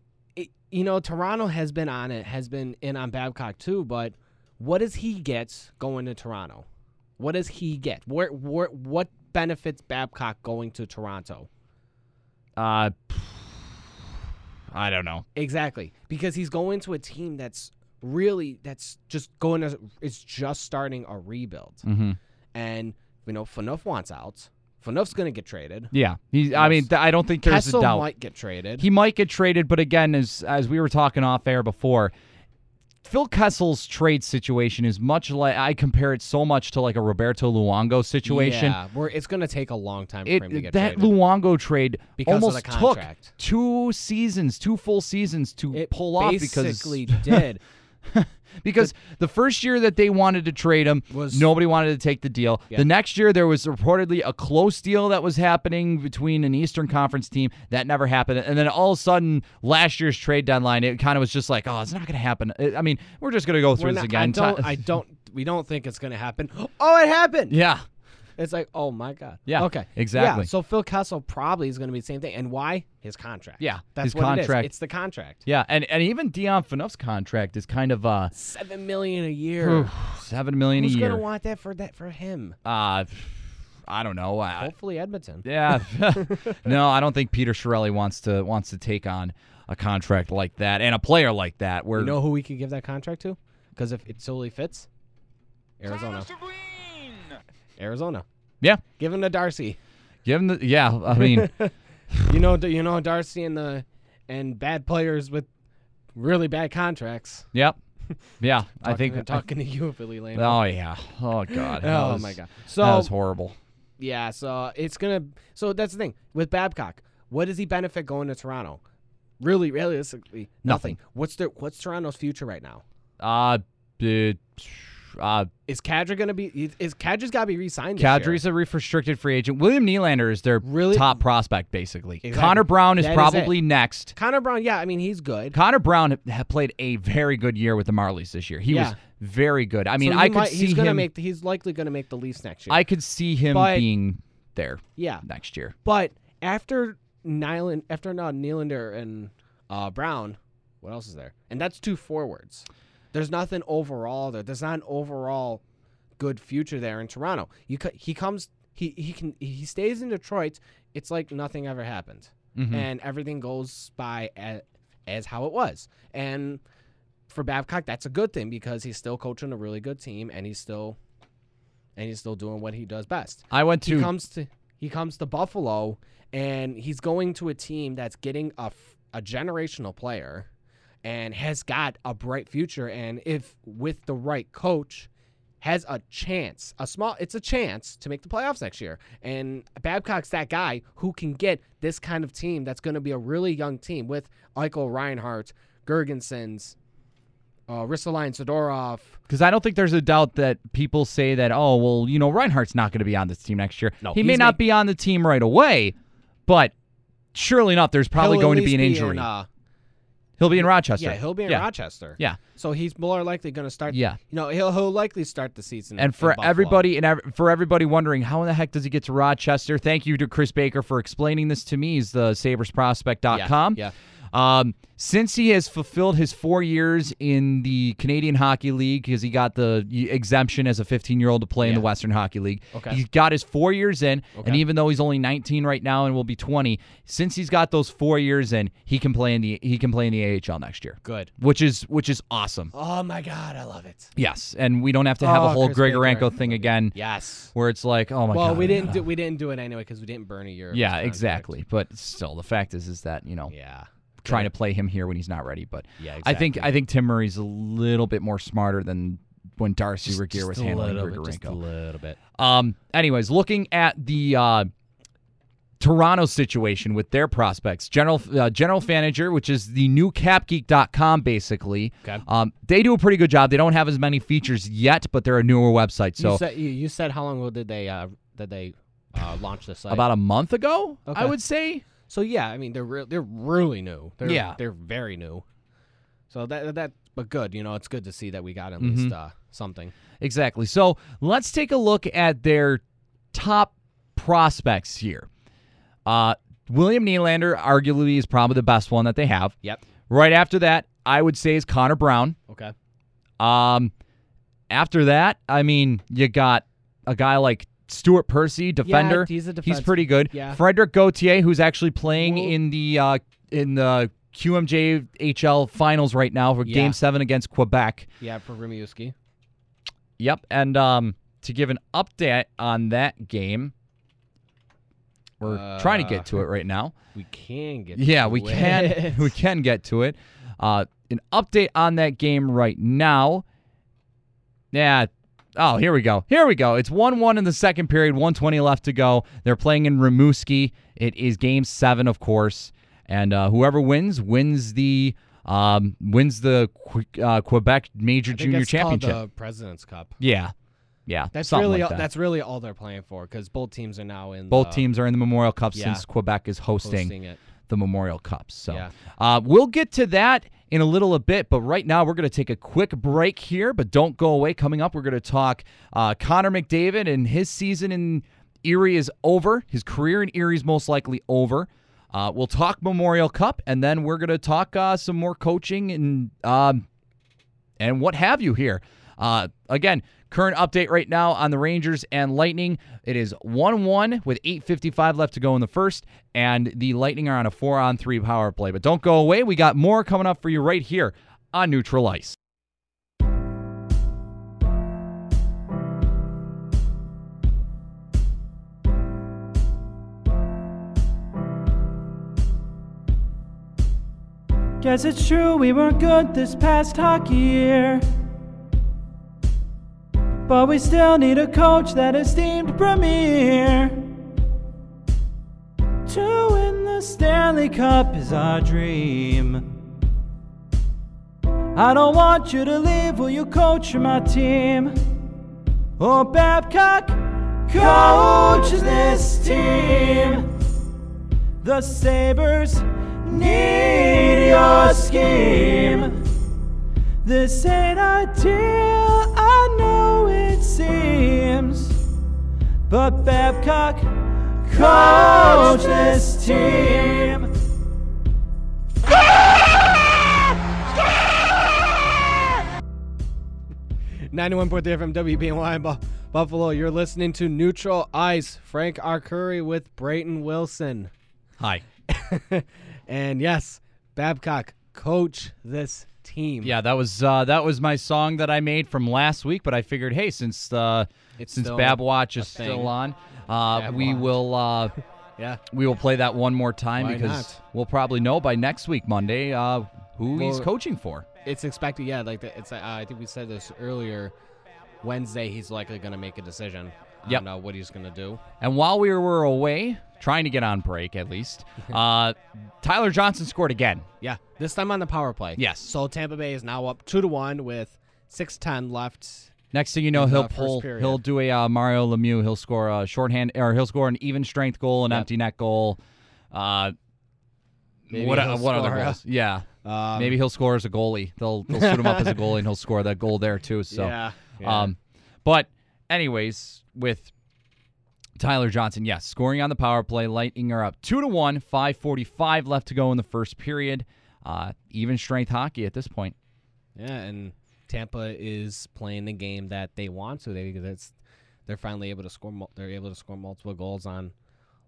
Toronto has been in on Babcock too, but what does he get going to Toronto? What does he get? What benefits Babcock going to Toronto?
I don't know.
Exactly. Because he's going to a team that's just starting a rebuild.
Mm-hmm.
And Phaneuf wants out. Phaneuf's going to get traded.
Yeah. I don't think there's a doubt.
Kessel might get traded.
He might get traded, but again, as we were talking off air before, Phil Kessel's trade situation is much like, I compare it so much to like a Roberto Luongo situation.
Yeah, where it's going to take a long time for him to get
that
traded.
That Luongo trade
because
almost
of the contract.
Took 2 full seasons to pull off because
basically did.
Because the first year that they wanted to trade him, nobody wanted to take the deal. Yeah. The next year, there was reportedly a close deal that was happening between an Eastern Conference team. That never happened. And then all of a sudden, last year's trade deadline, it kind of was just like, oh, it's not going to happen. I mean, we're just going to go through this again.
We don't think it's going to happen. Oh, it happened.
Yeah.
It's like, oh, my God.
Yeah.
Okay.
Exactly.
Yeah, so Phil Kessel probably is going to be the same thing. And why? His contract.
Yeah.
That's
his
what
contract.
It is. It's the contract.
Yeah. And even Dion Phaneuf's contract is kind of
$7 million a year.
$7 million a year.
Who's going to want that for him?
I don't know.
Hopefully Edmonton.
Yeah. No, I don't think Peter Chiarelli wants to take on a contract like that and a player like that. Where
you know who we could give that contract to? Because if it solely fits, Arizona.
Yeah.
Give him to Darcy.
Give him the I mean,
Darcy and bad players with really bad contracts.
Yep. Yeah,
I think talking to you, Philly Lane.
Oh yeah. Oh God.
My God. So
that was horrible.
Yeah. So So that's the thing with Babcock. What does he benefit going to Toronto? Really, realistically, nothing. What's Toronto's future right now? Is Kadri going to be? Kadri's got to be re-signed?
Kadri's a restricted free agent. William Nylander is their top prospect, basically.
Exactly.
Connor Brown is probably next.
Connor Brown, yeah, I mean he's good.
Connor Brown played a very good year with the Marlies this year. He was very good. I mean, I could see him.
He's likely going to make the Leafs next year.
I could see him being there. Next year.
But after Nylander and Brown, what else is there? And that's 2 forwards. There's nothing overall there. There's not an overall good future there in Toronto. He stays in Detroit. It's like nothing ever happened, and everything goes by as how it was. And for Babcock, that's a good thing because he's still coaching a really good team, and he's still doing what he does best. He comes to Buffalo, and he's going to a team that's getting a generational player. And has got a bright future, and if with the right coach, has a chance, it's a chance to make the playoffs next year. And Babcock's that guy who can get this kind of team that's going to be a really young team with Eichel, Reinhart, Gergensons, Ristolainen, Sidorov.
Because I don't think there's a doubt that people say that, oh, well, Reinhardt's not going to be on this team next year.
No,
he may not be on the team right away, but surely enough, there's probably going to be an injury. He'll be in Rochester.
Yeah, he'll be in Rochester.
Yeah.
So he's more likely going to start.
Yeah.
He'll likely start the season.
And for everybody wondering, how in the heck does he get to Rochester? Thank you to Chris Baker for explaining this to me. He's the SabersProspect.com.
Yeah.
Since he has fulfilled his 4 years in the Canadian Hockey League, because he got the exemption as a 15-year-old to play in the Western Hockey League, he's got his 4 years in, and even though he's only 19 right now and will be 20, since he's got those 4 years in, he can play in the AHL next year.
Good,
which is awesome.
Oh my God, I love it.
Yes, and we don't have to have a whole
Chris
Grigorenko
Baker
thing again.
Yes,
where it's like, oh my God.
Well, we didn't do it anyway because we didn't burn a year.
Yeah, exactly. But still, the fact is that trying to play him here when he's not ready. But
exactly.
I think Tim Murray's a little bit more smarter than when Darcy Regier was handling Grigorenko.
Just a little bit.
Anyways, looking at the Toronto situation with their prospects, General Manager, which is the new capgeek.com, basically.
Okay.
They do a pretty good job. They don't have as many features yet, but they're a newer website. So
you said how long ago did they launch the site?
About a month ago, I would say.
So yeah, I mean they're really new. They're very new. So but good. It's good to see that we got at least something.
Exactly. So let's take a look at their top prospects here. William Nylander arguably is probably the best one that they have.
Yep.
Right after that, I would say is Connor Brown.
Okay.
After that, I mean, you got a guy like Stuart Percy, defender.
Yeah, he's a defense.
He's pretty good.
Yeah.
Frederick Gauthier, who's actually playing in the QMJHL finals right now for Game 7 against Quebec.
Yeah, for Rimouski.
Yep, and to give an update on that game, we're trying to get to it right now.
We can get.
We can. We can get to it. An update on that game right now. Yeah. Oh, here we go. It's 1-1 in the second period, 1:20 left to go. They're playing in Rimouski. It is Game 7, of course, and whoever wins the Quebec Major Junior Championship.
Called the President's Cup.
Yeah.
That's really all they're playing for because both teams are now in.
Both teams are in the Memorial Cup since Quebec is hosting
it.
The Memorial Cup. So we'll get to that in a little bit, but right now we're going to take a quick break here, but don't go away. Coming up, we're going to talk Connor McDavid, and his season in Erie is over. His career in Erie is most likely over. We'll talk Memorial Cup, and then we're going to talk some more coaching and what have you here. Again, current update right now on the Rangers and Lightning. It is 1-1 with 8:55 left to go in the first, and the Lightning are on a 4-on-3 power play. But don't go away. We got more coming up for you right here on Neutral Ice.
Guess it's true we weren't good this past hockey year, but we still need a coach that is deemed premier. To win the Stanley Cup is our dream. I don't want you to leave, will you coach my team? Oh, Babcock coaches this team. The Sabres need your scheme. This ain't ideal, I know it seems, but Babcock coach this team.
91.3 FM WBNY Buffalo. You're listening to Neutral Ice. Frank Arcuri with Brayton Wilson.
Hi.
And yes, Babcock, coach this team.
Yeah, that was my song that I made from last week. But I figured, hey, since Bab Watch is still on, we will we will play that one more time.
Why
because
not?
We'll probably know by next week Monday who he's coaching for.
It's expected, like it's. I think we said this earlier. Wednesday he's likely going to make a decision
Yep.
on what he's going to do.
And while we were away, trying to get on break at least, Tyler Johnson scored again.
Yeah, this time on the power play.
Yes.
So Tampa Bay is now up 2-1 with 6:10 left.
Next thing you know,
in
he'll
the
pull.
first period.
He'll do a Mario Lemieux. He'll score a shorthand, or he'll score an even strength goal, an empty net goal.
Maybe
what
he'll
other
score,
goals? Yeah. Maybe he'll score as a goalie. They'll suit him up as a goalie, and he'll score that goal there too. So,
Yeah.
But anyways, with Tyler Johnson, yes, scoring on the power play. Lightning are up 2-1. 5:45 left to go in the first period. Even strength hockey at this point.
Yeah, and Tampa is playing the game that they want to. They're finally able to score. They're able to score multiple goals on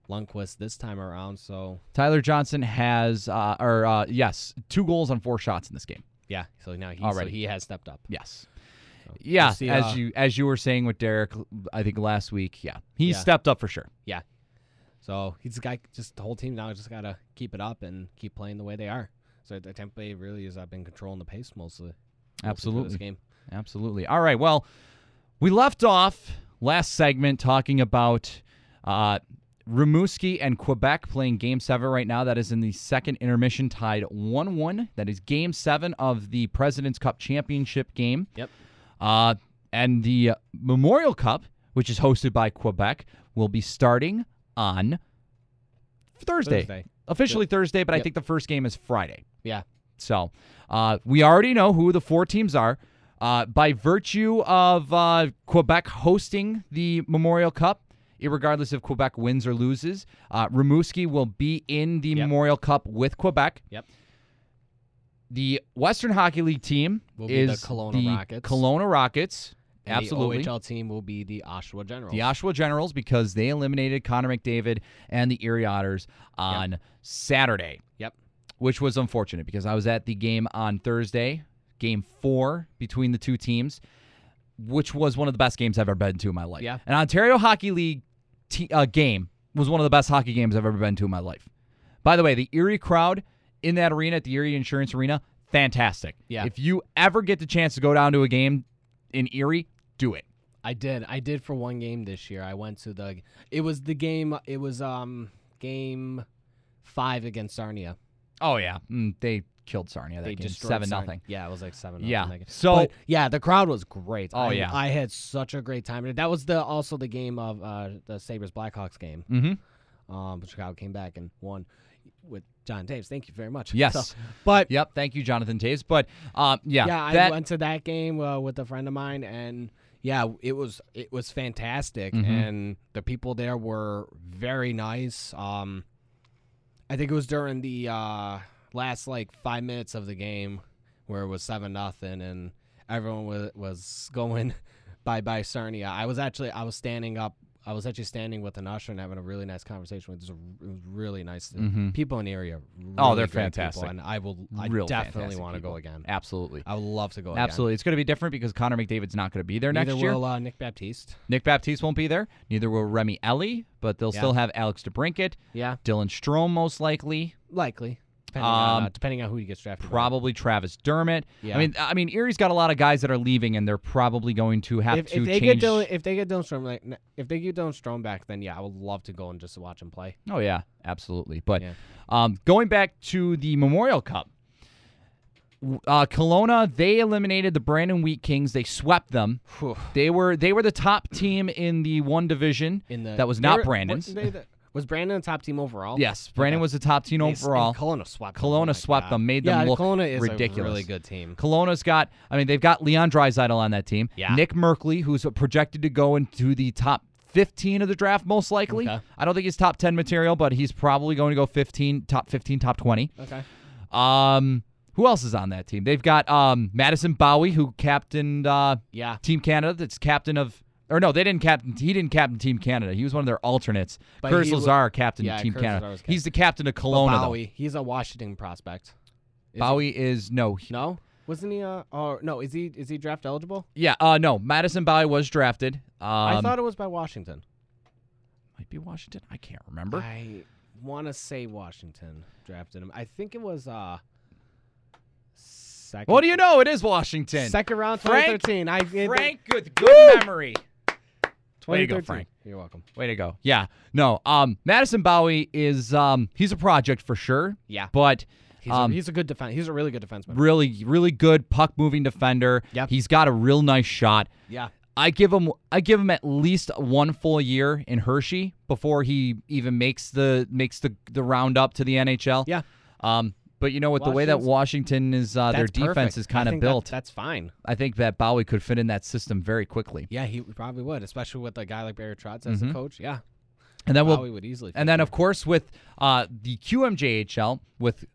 Lundqvist this time around. So
Tyler Johnson has, 2 goals on 4 shots in this game.
yeah, so now he has stepped up.
Yes.
So
Yeah,
we'll see,
as you were saying with Derek, I think last week, he's stepped up for sure.
Yeah. So he's got just the whole team now just got to keep it up and keep playing the way they are. So the Tampa Bay really has been controlling the pace mostly
Absolutely.
for this game.
Absolutely. All right, well, we left off last segment talking about Rimouski and Quebec playing Game 7 right now. That is in the second intermission, tied 1-1. That is Game 7 of the President's Cup Championship game.
Yep.
And the Memorial Cup, which is hosted by Quebec, will be starting on Thursday. Officially Thursday, but I think the first game is Friday.
Yeah.
So we already know who the 4 teams are. By virtue of Quebec hosting the Memorial Cup, irregardless if Quebec wins or loses, Rimouski will be in the Memorial Cup with Quebec.
Yep.
The Western Hockey League team
Will be
is
the Kelowna Rockets.
Kelowna Rockets.
And
Absolutely.
the OHL team will be the Oshawa Generals.
The Oshawa Generals, because they eliminated Connor McDavid and the Erie Otters on Saturday.
Yep.
Which was unfortunate because I was at the game on Thursday, Game 4 between the 2 teams, which was one of the best games I've ever been to in my life.
Yeah.
An Ontario Hockey League game was one of the best hockey games I've ever been to in my life. By the way, the Erie crowd in that arena, at the Erie Insurance Arena, fantastic.
Yeah.
If you ever get the chance to go down to a game in Erie, do it.
I did for one game this year. I went to game 5 against Sarnia.
Oh, yeah. They killed Sarnia that game, 7-0.
Yeah, it was like 7-0.
Yeah.
That game.
So,
but, yeah, the crowd was great.
Oh, yeah.
I had such a great time. That was also the game of the Sabres Blackhawks game.
mm-hmm.
Chicago came back and won with John Taves. Thank you very much.
Yes.
So,
Yep. Thank you, Jonathan Taves. But,
I went to that game with a friend of mine, and it was fantastic, and the people there were very nice. I think it was during the last 5 minutes of the game where it was 7-0, and everyone was going bye Sarnia. I was standing up. I was actually standing with an usher and having a really nice conversation with. It was really nice. People in the area. Really
they're
great
fantastic.
People, and I
Real
definitely
fantastic
want to
people.
go again.
Absolutely.
I would love to go
Absolutely. It's going to be different because Connor McDavid's not going to be there
again.
next year.
Neither will Nick Baptiste.
Nick Baptiste won't be there. Neither will Remy Ellie, but they'll still have Alex DeBrincat.
Yeah.
Dylan Strome, most likely.
Likely. Depending on who he gets drafted.
Probably Travis Dermott.
Yeah.
I mean, Erie's got a lot of guys that are leaving, and they're probably going to have to change.
If they get Dylan Strome, if they get Dylan Strome back, then I would love to go and just watch him play.
Oh yeah, absolutely. But going back to the Memorial Cup, Kelowna, they eliminated the Brandon Wheat Kings. They swept them. They were the top team in the one division that was not Brandon's.
Was Brandon the top team overall?
Yes, Brandon was the top team overall.
Kelowna swept them.
Kelowna swept them, made them look
Kelowna is
ridiculous.
a really good team.
Kelowna's got, they've got Leon Draisaitl on that team.
Yeah.
Nick Merkley, who's projected to go into the top 15 of the draft, most likely.
Okay.
I don't think he's top 10 material, but he's probably going to go top 15, top 20.
Okay.
Who else is on that team? They've got Madison Bowie, who captained Team Canada. That's captain of... Or no, they didn't captain. He didn't captain Team Canada. He was one of their alternates. Curtis Lazar captained Team Canada. He's the captain of Kelowna,
Bowie, he's a Washington prospect.
Bowie is no.
No, wasn't he? No. Is he draft eligible?
Yeah. No. Madison Bowie was drafted.
I thought it was by Washington.
Might be Washington. I can't remember.
I want to say Washington drafted him. I think it was. Second.
What do you know? It is Washington.
Second round,
Frank,
2013.
Frank with good memory. Way to go,
2013.
Frank.
You're welcome.
Way to go. Yeah. No, Madison Bowie is he's a project for sure.
Yeah.
But
He's a good defense. He's a really good defenseman.
really, really good puck-moving defender.
Yep.
He's got a real nice shot.
Yeah.
I give him at least one full year in Hershey before he even makes the round up to the NHL.
Yeah.
But you know, with the way that Washington is, their
That's
defense
perfect.
is kind
I
of
think
built.
That's fine.
I think that Bowie could fit in that system very quickly.
Yeah, he probably would, especially with a guy like Barry Trotz as a coach. Yeah.
And then
Bowie would easily.
and then of course with the QMJHL with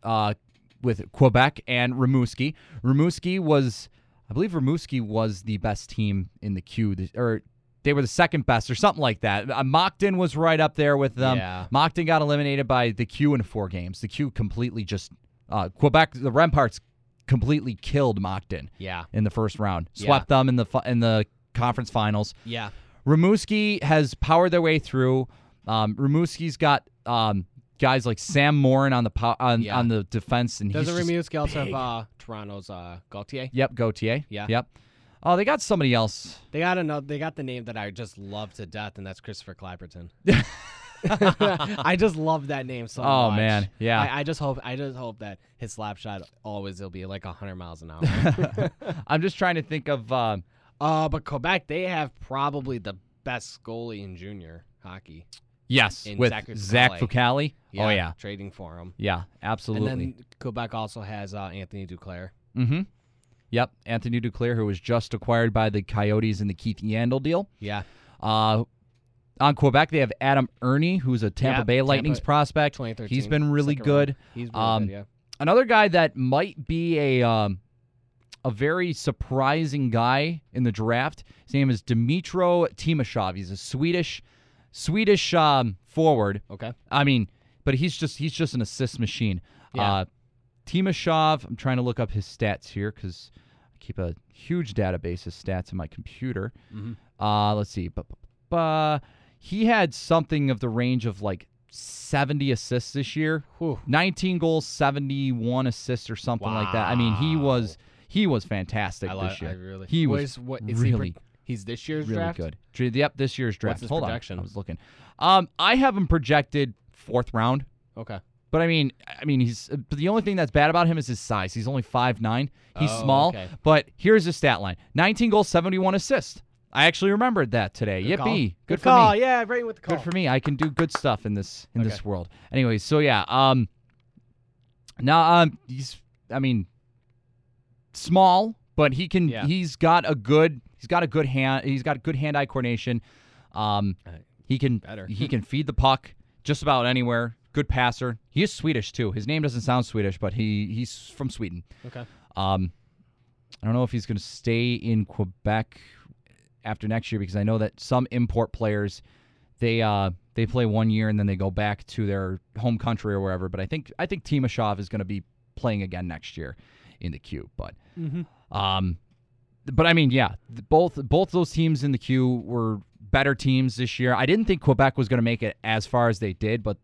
Quebec and Rimouski. I believe Rimouski was the best team in the Q, or they were the second best or something like that. Moncton was right up there with them.
Yeah.
Moncton got eliminated by the Q in 4 games. The Q completely just Quebec, the Remparts completely killed Moncton.
Yeah.
In the first round, swept them in the conference finals.
Yeah.
Rimouski has powered their way through. Rimouski's got guys like Sam Morin on the defense, and
Doesn't
he's
Rimouski also have Toronto's Gauthier?
Yep, Gauthier.
Yeah.
Yep. Oh, they got somebody else.
They got the name that I just love to death, and that's Christopher Clapperton. I just love that name so much.
Oh man, yeah.
I just hope that his slap shot always will be like 100 miles an hour.
I'm just trying to think of.
But Quebec, they have probably the best goalie in junior hockey.
Yes, with Zach Fucale. Oh yeah,
trading for him.
Yeah, absolutely.
And then Quebec also has Anthony Duclair.
Mm-hmm. Yep, Anthony Duclair, who was just acquired by the Coyotes in the Keith Yandel deal.
Yeah.
On Quebec, they have Adam Ernie, who's a Tampa Bay Lightning's prospect.
2013.
He's been really good.
He's really good, yeah.
Another guy that might be a very surprising guy in the draft. His name is Dmytro Timashov. He's a Swedish forward.
Okay.
I mean, but he's just an assist machine.
Yeah.
Timashov, I'm trying to look up his stats here because I keep a huge database of stats in my computer.
Mm-hmm.
Let's see. He had something of the range of like 70 assists this year.
Whew.
19 goals, 71 assists or something like that. I mean, he was fantastic this year.
He's this year's
really
draft?
good. Yep, this year's draft.
What's his
Hold
projection?
on, I was looking. I have him projected 4th round.
Okay.
But I mean, but the only thing that's bad about him is his size. He's only 5'9". He's small.
Okay.
But here's his stat line: 19 goals, 71 assists. I actually remembered that today.
Good
Yippee!
Call.
Good for
call.
me.
Yeah, right with the call.
Good for me. I can do good stuff in this world. Anyways, so yeah. Now small, but he can.
Yeah.
He's got a good hand. He's got good hand-eye coordination. He can feed the puck just about anywhere. Good passer. He is Swedish too. His name doesn't sound Swedish, but he's from Sweden.
Okay.
I don't know if he's going to stay in Quebec after next year because I know that some import players they play 1 year and then they go back to their home country or wherever. But I think Timashov is going to be playing again next year in the Q. But but I mean, yeah, both those teams in the Q were better teams this year. I didn't think Quebec was going to make it as far as they did, but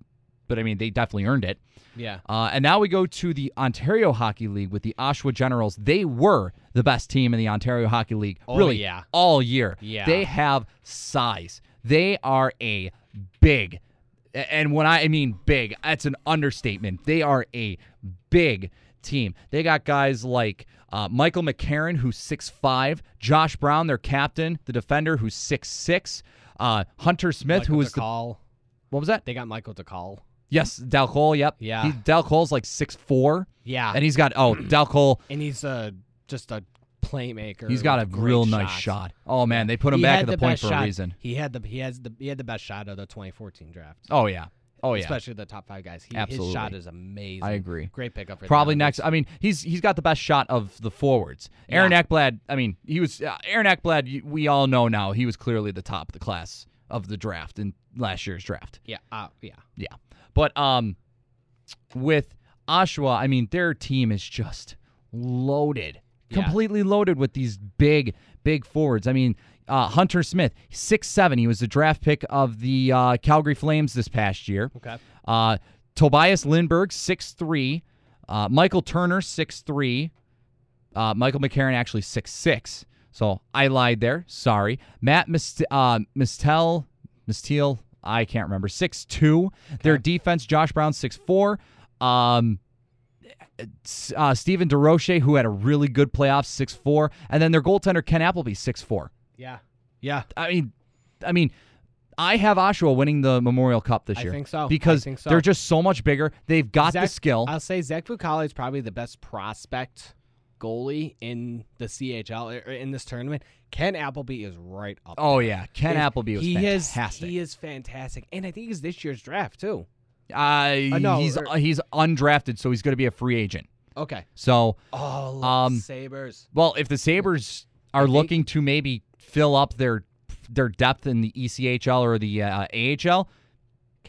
I mean, they definitely earned it.
Yeah.
And now we go to the Ontario Hockey League with the Oshawa Generals. They were the best team in the Ontario Hockey League all year.
Yeah.
They have size. They are a big, and when I mean big, that's an understatement. They are a big team. They got guys like Michael McCarron, who's 6'5", Josh Brown, their captain, the defender, who's 6'6", Hunter Smith, who is
What
was that?
They got Michael DeCall.
Yes, Dalcole, yep.
Yeah.
Dalcole's like 6'4".
Yeah.
And he's got, Dalcole.
And he's just a playmaker.
He's got a real nice shot. Oh, man, they put him back at the point for a reason.
He had the best shot of the 2014 draft.
Oh, yeah. Oh, yeah.
Especially the top 5 guys.
Absolutely.
His shot is amazing.
I agree.
Great pickup for
probably next. I mean, he's got the best shot of the forwards. Aaron Ekblad, I mean, Aaron Ekblad, we all know now, he was clearly the top of the class of the draft in last year's draft.
Yeah.
Yeah. But with Oshawa, I mean, their team is just loaded, completely loaded with these big forwards. I mean, Hunter Smith, 6'7". He was the draft pick of the Calgary Flames this past year.
Okay.
Tobias Lindberg, 6'3". Michael Turner, 6'3". Michael McCarron actually 6'6", so I lied there. Sorry. Matt Mistel, I can't remember, 6'2". Okay. Their defense, Josh Brown, 6'4". Steven DeRoche, who had a really good playoff, 6'4", and then their goaltender Ken Appleby, 6'4".
Yeah.
I mean, I have Oshawa winning the Memorial Cup this year.
I think so.
Because they're just so much bigger. They've got the skill.
I'll say Zach Fucale is probably the best prospect goalie in the CHL or in this tournament. Ken Appleby is right up there.
Oh, yeah. Ken Appleby was fantastic.
He is fantastic. And I think he's this year's draft, too.
No, he's undrafted, so he's going to be a free agent.
Okay.
So,
Sabres.
Well, if the Sabres are looking to maybe fill up their depth in the ECHL or the AHL,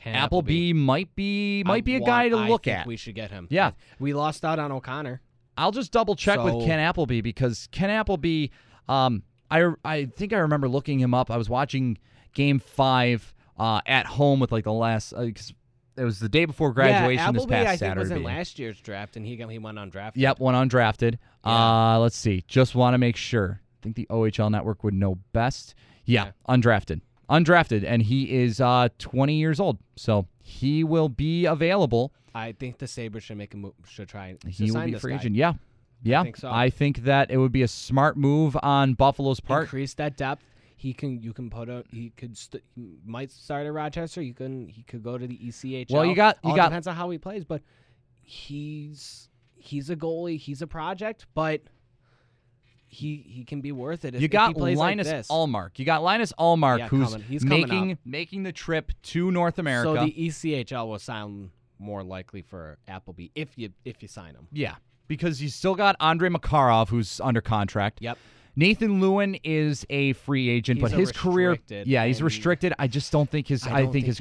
Appleby might be a guy to look at.
We should get him.
Yeah.
We lost out on O'Connor.
I'll just double check with Ken Appleby because Ken Appleby, I think I remember looking him up. I was watching Game 5 at home with like the last. It was the day before graduation this past Saturday.
I think was in last year's draft, and he went undrafted.
Yep, went undrafted. Yeah. Let's see. Just want to make sure. I think the OHL network would know best. Yeah, undrafted, and he is 20 years old, so he will be available.
I think the Sabres should make a move. Should try.
He will be free agent.
Yeah.
I think so. I think that it would be a smart move on Buffalo's part.
Increase that depth. He might start at Rochester. He could go to the ECHL.
Well,
depends on how he plays, but he's a goalie. He's a project, but he can be worth it.
You got Linus Allmark, who's making the trip to North America.
So the ECHL will sound more likely for Appleby if you sign him.
Yeah, because you still got Andrei Makarov, who's under contract.
Yep.
Nathan Lewin is a free agent, but his career, he's restricted. I just don't think his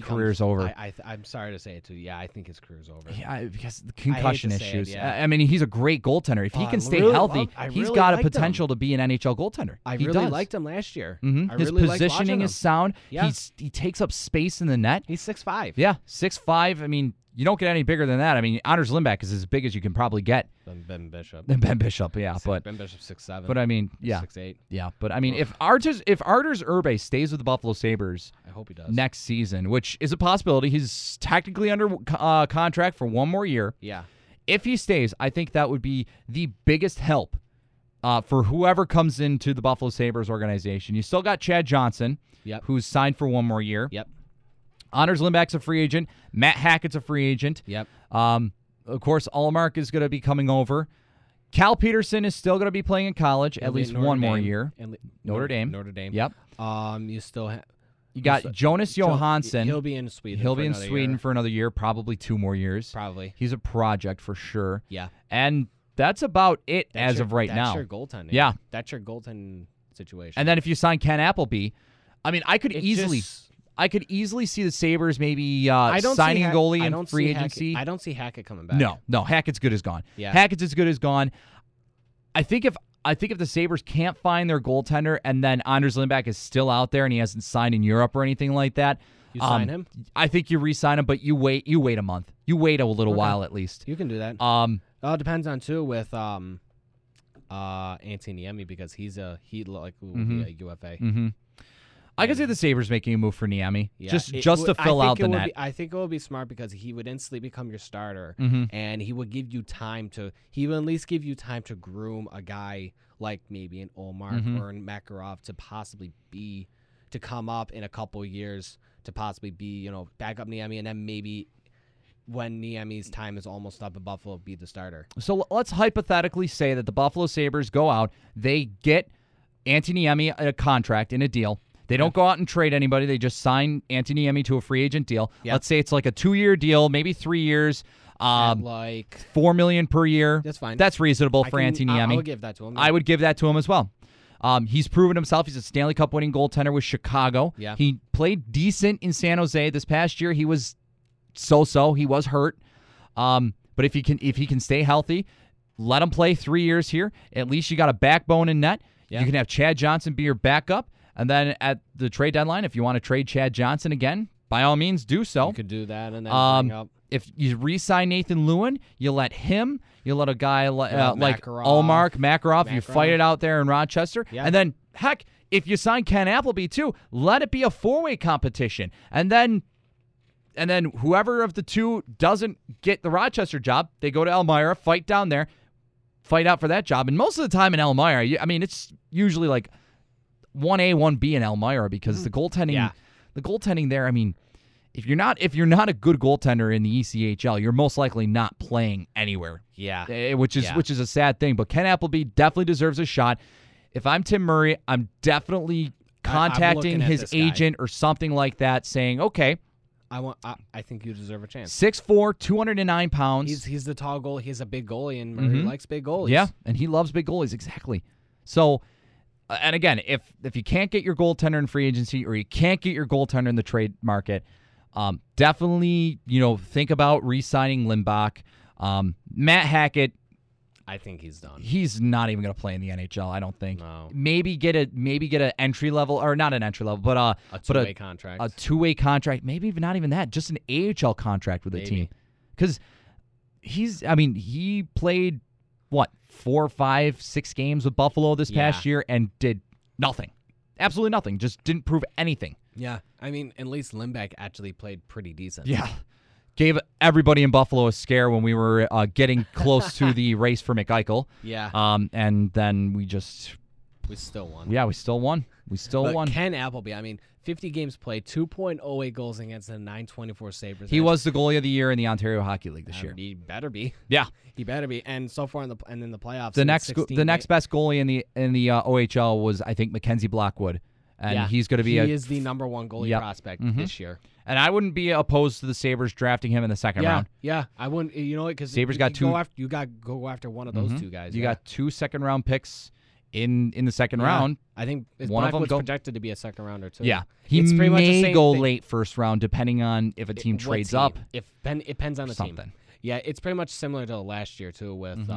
career is over.
I'm sorry to say it too. Yeah, I think his career is over.
Yeah, because the concussion issues. I mean, he's a great goaltender. If he can stay healthy, he's got a potential to be an NHL goaltender.
I really liked him last year.
Mm-hmm. His positioning is sound. Yeah. He takes up space in the net.
He's 6'5".
Yeah, 6'5". I mean, you don't get any bigger than that. I mean, Anders Lindback is as big as you can probably get.
Ben Bishop.
Ben Bishop, yeah.
Ben Bishop's 6'7".
But I mean, yeah.
6'8".
Yeah, but I mean, if Arturs Urbe stays with the Buffalo Sabres,
I hope he does
next season, which is a possibility. He's technically under contract for one more year.
Yeah.
If he stays, I think that would be the biggest help for whoever comes into the Buffalo Sabres organization. You still got Chad Johnson, who's signed for one more year.
Yep.
Anders Lindback's a free agent. Matt Hackett's a free agent.
Yep.
Of course, Allmark is going to be coming over. Cal Peterson is still going to be playing in college at least one more year. Notre Dame. Yep.
You still have.
You got Jonas Johansson.
He'll be in Sweden.
He'll be in Sweden for another year, probably 2 more years.
Probably.
He's a project for sure.
Yeah.
And that's about it as of right now.
That's your goaltending.
Yeah.
That's your goaltending situation.
And then if you sign Ken Appleby, I mean, I could easily see the Sabres maybe signing a goalie in free agency.
I don't see Hackett coming back.
No, Hackett's good as gone.
Yeah.
Hackett's as good as gone. I think if the Sabres can't find their goaltender and then Anders Lindback is still out there and he hasn't signed in Europe or anything like that,
you sign him? I
think you re-sign him, but you wait a month. You wait a little while at least.
You can do that. It depends on too with Antti Niemi because will be a UFA.
Mm-hmm. I could see the Sabres making a move for Niemi, just to fill out the net.
I think it would be smart because he would instantly become your starter, and he would give you time to. He would at least give you time to groom a guy like maybe an Allmark or an Makarov to come up in a couple years to possibly be back up Niemi, and then maybe when Niemi's time is almost up at Buffalo, be the starter.
So let's hypothetically say that the Buffalo Sabres go out, they get Antti Niemi a contract in a deal. They don't go out and trade anybody. They just sign Antti Niemi to a free agent deal. Yep. Let's say it's like a 2-year deal, maybe 3 years,
like
$4 million per year.
That's fine.
That's reasonable for Antti Niemi.
I would give that to him.
I would give that to him as well. He's proven himself. He's a Stanley Cup winning goaltender with Chicago.
Yeah.
He played decent in San Jose this past year. He was so-so. He was hurt. But if he can stay healthy, let him play 3 years here. At least you got a backbone in net. Yeah. You can have Chad Johnson be your backup. And then at the trade deadline, if you want to trade Chad Johnson again, by all means, do so.
You could do that and then bring up.
if you re-sign Nathan Lewin, you let him, you let a guy like Makarov, you fight it out there in Rochester.
Yeah.
And then, heck, if you sign Ken Appleby too, let it be a four-way competition. And then whoever of the two doesn't get the Rochester job, they go to Elmira, fight down there, fight out for that job. And most of the time in Elmira, it's usually like 1A, 1B in Elmira because the goaltending there, if you're not a good goaltender in the ECHL, you're most likely not playing anywhere.
Yeah.
Which is a sad thing. But Ken Appleby definitely deserves a shot. If I'm Tim Murray, I'm definitely contacting his agent or something like that, saying, okay,
I think you deserve a chance.
6'4", 209 pounds.
He's the tall goalie. He's a big goalie, and Murray likes big goalies.
Yeah, and he loves big goalies, exactly. So, and again, if you can't get your goaltender in free agency or you can't get your goaltender in the trade market, definitely, think about re-signing Limbach. Matt Hackett,
I think he's done.
He's not even going to play in the NHL, I don't think.
No.
Maybe get an entry level, or not an entry level, but
a two-way contract.
A two-way contract, maybe even not even that, just an AHL contract with a team. Because he played, 4, 5, 6 games with Buffalo this past year and did nothing. Absolutely nothing. Just didn't prove anything.
Yeah. At least Lindback actually played pretty decent.
Yeah. Gave everybody in Buffalo a scare when we were getting close to the race for McEichel.
Yeah.
And then we
still won.
Yeah, we still won. But
Ken Appleby, 50 games played, 2.08 goals against the 924 Sabres.
He was the goalie of the year in the Ontario Hockey League this year.
He better be.
Yeah.
He better be. And so far in the playoffs,
the next best goalie in the OHL was, I think, Mackenzie Blackwood. And he's going to be
he is the number one goalie prospect this year.
And I wouldn't be opposed to the Sabres drafting him in the second round.
Yeah, I wouldn't. You know what? Because
Sabres got two.
You got to go after one of those two guys.
You got 2 second-round picks in the second round.
I think
one
Blackwood's
of them
projected to be a second rounder too.
Yeah, he may go late first round depending on if a team trades up.
It depends on the
team.
Yeah, it's pretty much similar to last year too with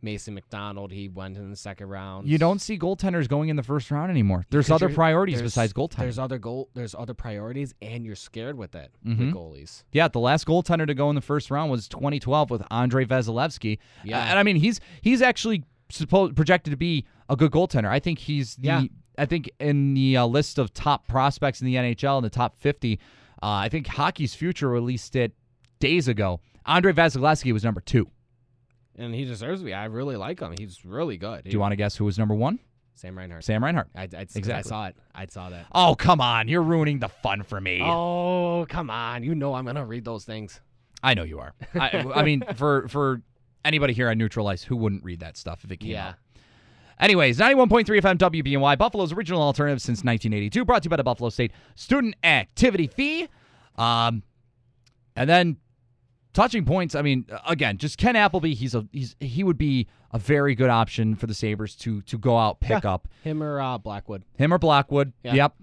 Mason McDonald. He went in the second round.
You don't see goaltenders going in the first round anymore. There's other priorities besides goaltending.
There's other priorities, and you're scared with it with goalies.
Yeah, the last goaltender to go in the first round was 2012 with Andrei Vasilevsky.
Yeah,
and he's actually projected to be a good goaltender. I think I think in the list of top prospects in the NHL in the top 50, I think Hockey's Future released it days ago. Andrei Vasilevsky was number 2.
And he deserves to be. I really like him. He's really good.
Do you want to guess who was number 1?
Sam Reinhart.
Exactly.
I saw it. I saw that.
Oh, come on. You're ruining the fun for me.
Oh, come on. You know I'm going to read those things.
I know you are. For anybody here on Neutral Ice, who wouldn't read that stuff if it came out? Anyways, 91.3 FM WBNY, Buffalo's original alternative since 1982, brought to you by the Buffalo State Student Activity Fee. And then touching points, again, just Ken Appleby, he would be a very good option for the Sabres to go out, pick up.
Him or Blackwood.
Yeah. Yep.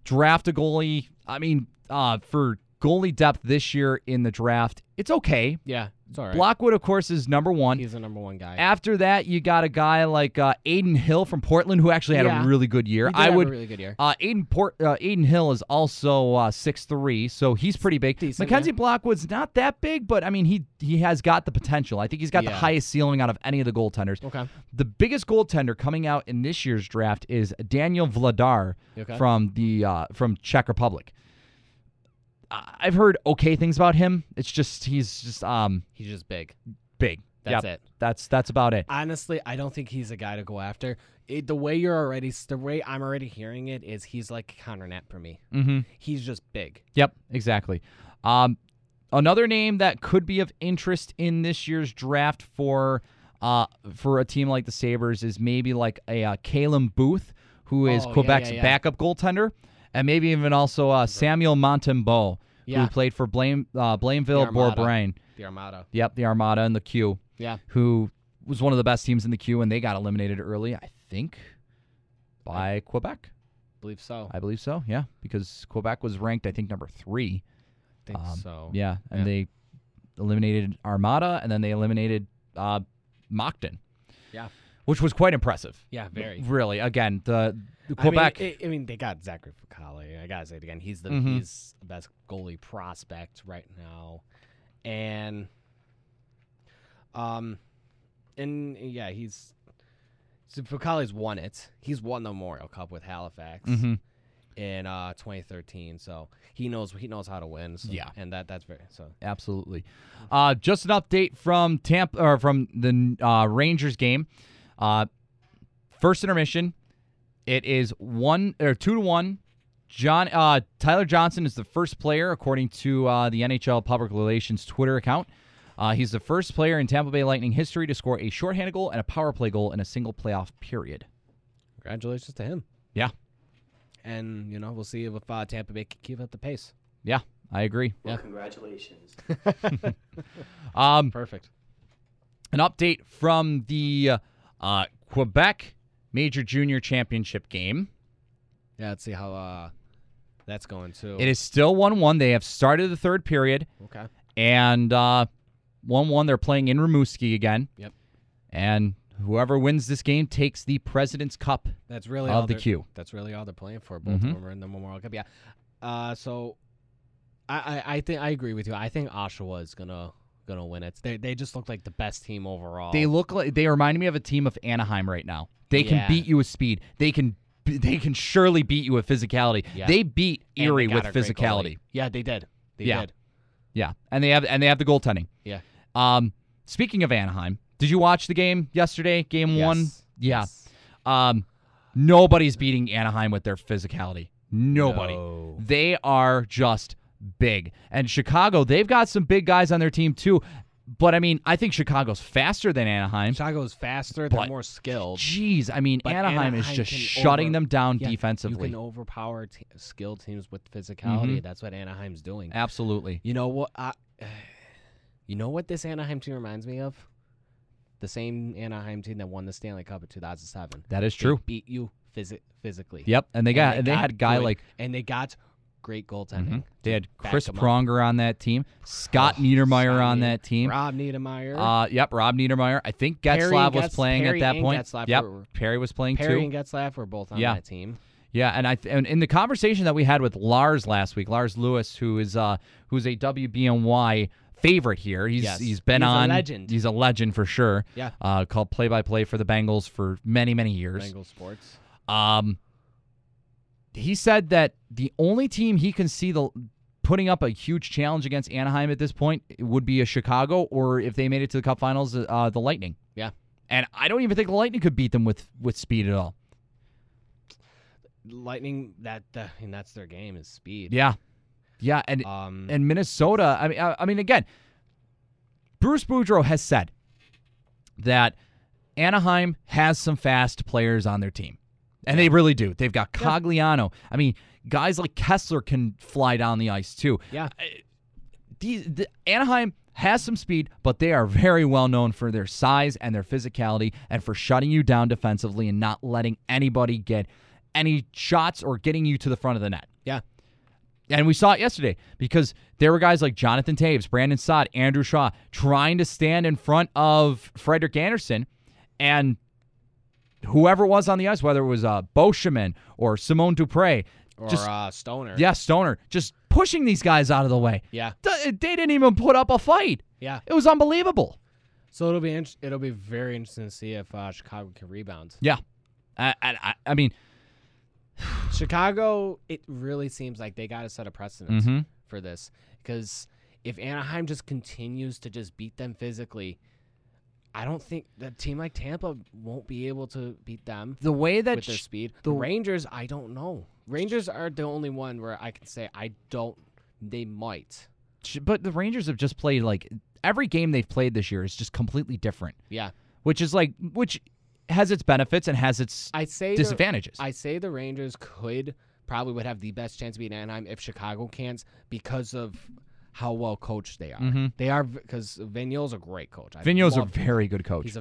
Draft a goalie. For goalie depth this year in the draft, it's okay.
Yeah, it's all right.
Blackwood, of course, is number 1.
He's the number 1 guy.
After that, you got a guy like Aiden Hill from Portland, who actually had a really good year.
He did have a really good year.
Aiden Hill is also 6'3", so he's pretty big.
Decent,
Mackenzie Blackwood's not that big, but he has got the potential. I think he's got the highest ceiling out of any of the goaltenders.
Okay.
The biggest goaltender coming out in this year's draft is Daniel Vladar from Czech Republic. I've heard okay things about him. It's just he's just
big.
Big.
That's it.
That's about it.
Honestly, I don't think he's a guy to go after. The way I'm already hearing it is he's like Connor Knapp for me.
Mm-hmm.
He's just big.
Yep, exactly. Another name that could be of interest in this year's draft for a team like the Sabres is maybe like a Caleb Booth, who is Quebec's backup goaltender. And maybe even also Samuel Montembeau, who played for Blainville Bourg-Brien.
The Armada.
Yep, the Armada and the Q.
Yeah.
Who was one of the best teams in the Q, and they got eliminated early, I think, by Quebec. I believe so, yeah, because Quebec was ranked, I think, number 3.
I think so.
Yeah, and they eliminated Armada, and then they eliminated Moncton.
Yeah.
Which was quite impressive.
Yeah, very.
Really, again, the Quebec.
They got Zachary Fucale. I gotta say it again. He's the best goalie prospect right now, And yeah, so Fucale's won it. He's won the Memorial Cup with Halifax in 2013. So he knows how to win. So,
Yeah,
and that's very so.
Absolutely. Just an update from from the Rangers game. First intermission, it is 2-1. Tyler Johnson is the first player, according to the NHL Public Relations Twitter account. He's the first player in Tampa Bay Lightning history to score a shorthanded goal and a power play goal in a single playoff period.
Congratulations to him.
Yeah.
And, we'll see if Tampa Bay can keep up the pace.
Yeah, I agree.
Well,
yeah.
Congratulations.
Perfect.
An update from the Quebec Major Junior Championship game.
Yeah, let's see how that's going, too.
It is still 1-1. They have started the third period.
Okay.
And 1-1, they're playing in Rimouski again.
Yep.
And whoever wins this game takes the President's Cup
That's really
of the Q.
That's really all they're playing for. Both of them are in the Memorial Cup. Yeah. So I think I agree with you. I think Oshawa is gonna win it. They just look like the best team overall.
They remind me of a team of Anaheim right now. They can beat you with speed. They can surely beat you with physicality.
Yeah.
They beat Erie with physicality.
Yeah, they did. They did.
Yeah, and they have the goaltending.
Yeah.
Speaking of Anaheim, did you watch the game yesterday? Game 1? Yeah.
Yes.
Nobody's beating Anaheim with their physicality. Nobody.
No.
They are just big. And Chicago, they've got some big guys on their team too. But, I mean, I think Chicago's faster than Anaheim.
Chicago's faster. They're more skilled.
Jeez, I mean, Anaheim is just shutting them down defensively.
You can overpower skilled teams with physicality. That's what Anaheim's doing.
Absolutely.
You know what? You know what this Anaheim team reminds me of? The same Anaheim team that won the Stanley Cup in 2007.
That is true.
They beat you physically.
Yep, and they had a guy
and they got great goaltending.
They had Chris Pronger on that team, Scott Niedermayer on that team,
Rob Niedermayer.
Yep, Rob Niedermayer. I think Getzlaff was playing at that point. Yep, Perry was playing too.
Perry and Getzlaff were both on that team.
Yeah, and in the conversation that we had with Lars last week, Lars Lewis, who's a WBNY favorite here. He's been on.
A legend.
He's a legend for sure.
Yeah.
Called play-by-play for the Bengals for many, many years.
Bengals sports.
He said that the only team he can see putting up a huge challenge against Anaheim at this point would be a Chicago, or if they made it to the Cup Finals, the Lightning.
Yeah.
And I don't even think the Lightning could beat them with speed at all.
Lightning, that's their game is speed.
Yeah. Yeah, and Minnesota, I mean, again, Bruce Boudreau has said that Anaheim has some fast players on their team. And they really do. They've got Cogliano. I mean, guys like Kessler can fly down the ice, too.
Yeah.
Anaheim has some speed, but they are very well known for their size and their physicality and for shutting you down defensively and not letting anybody get any shots or getting you to the front of the net.
Yeah.
And we saw it yesterday because there were guys like Jonathan Taves, Brandon Saad, Andrew Shaw trying to stand in front of Frederik Andersen, and whoever was on the ice, whether it was Beauchemin or Simone Dupre.
Or Stoner.
Yeah, Stoner. Just pushing these guys out of the way.
Yeah.
They didn't even put up a fight.
Yeah.
It was unbelievable.
So it'll be very interesting to see if Chicago can rebound.
Yeah. I mean,
Chicago, it really seems like they got to set a precedent for this. Because if Anaheim just continues to just beat them physically, I don't think a team like Tampa won't be able to beat them
the way that
with their speed. The Rangers, I don't know. Rangers are the only one where I can say they might.
But the Rangers have just played, like, every game they've played this year is just completely different.
Yeah.
Which has its benefits and has its disadvantages.
I say the Rangers probably would have the best chance to beat Anaheim if Chicago can't because of how well coached they are. They are, because Vigneault's a great coach.
Vigneault's a very good coach.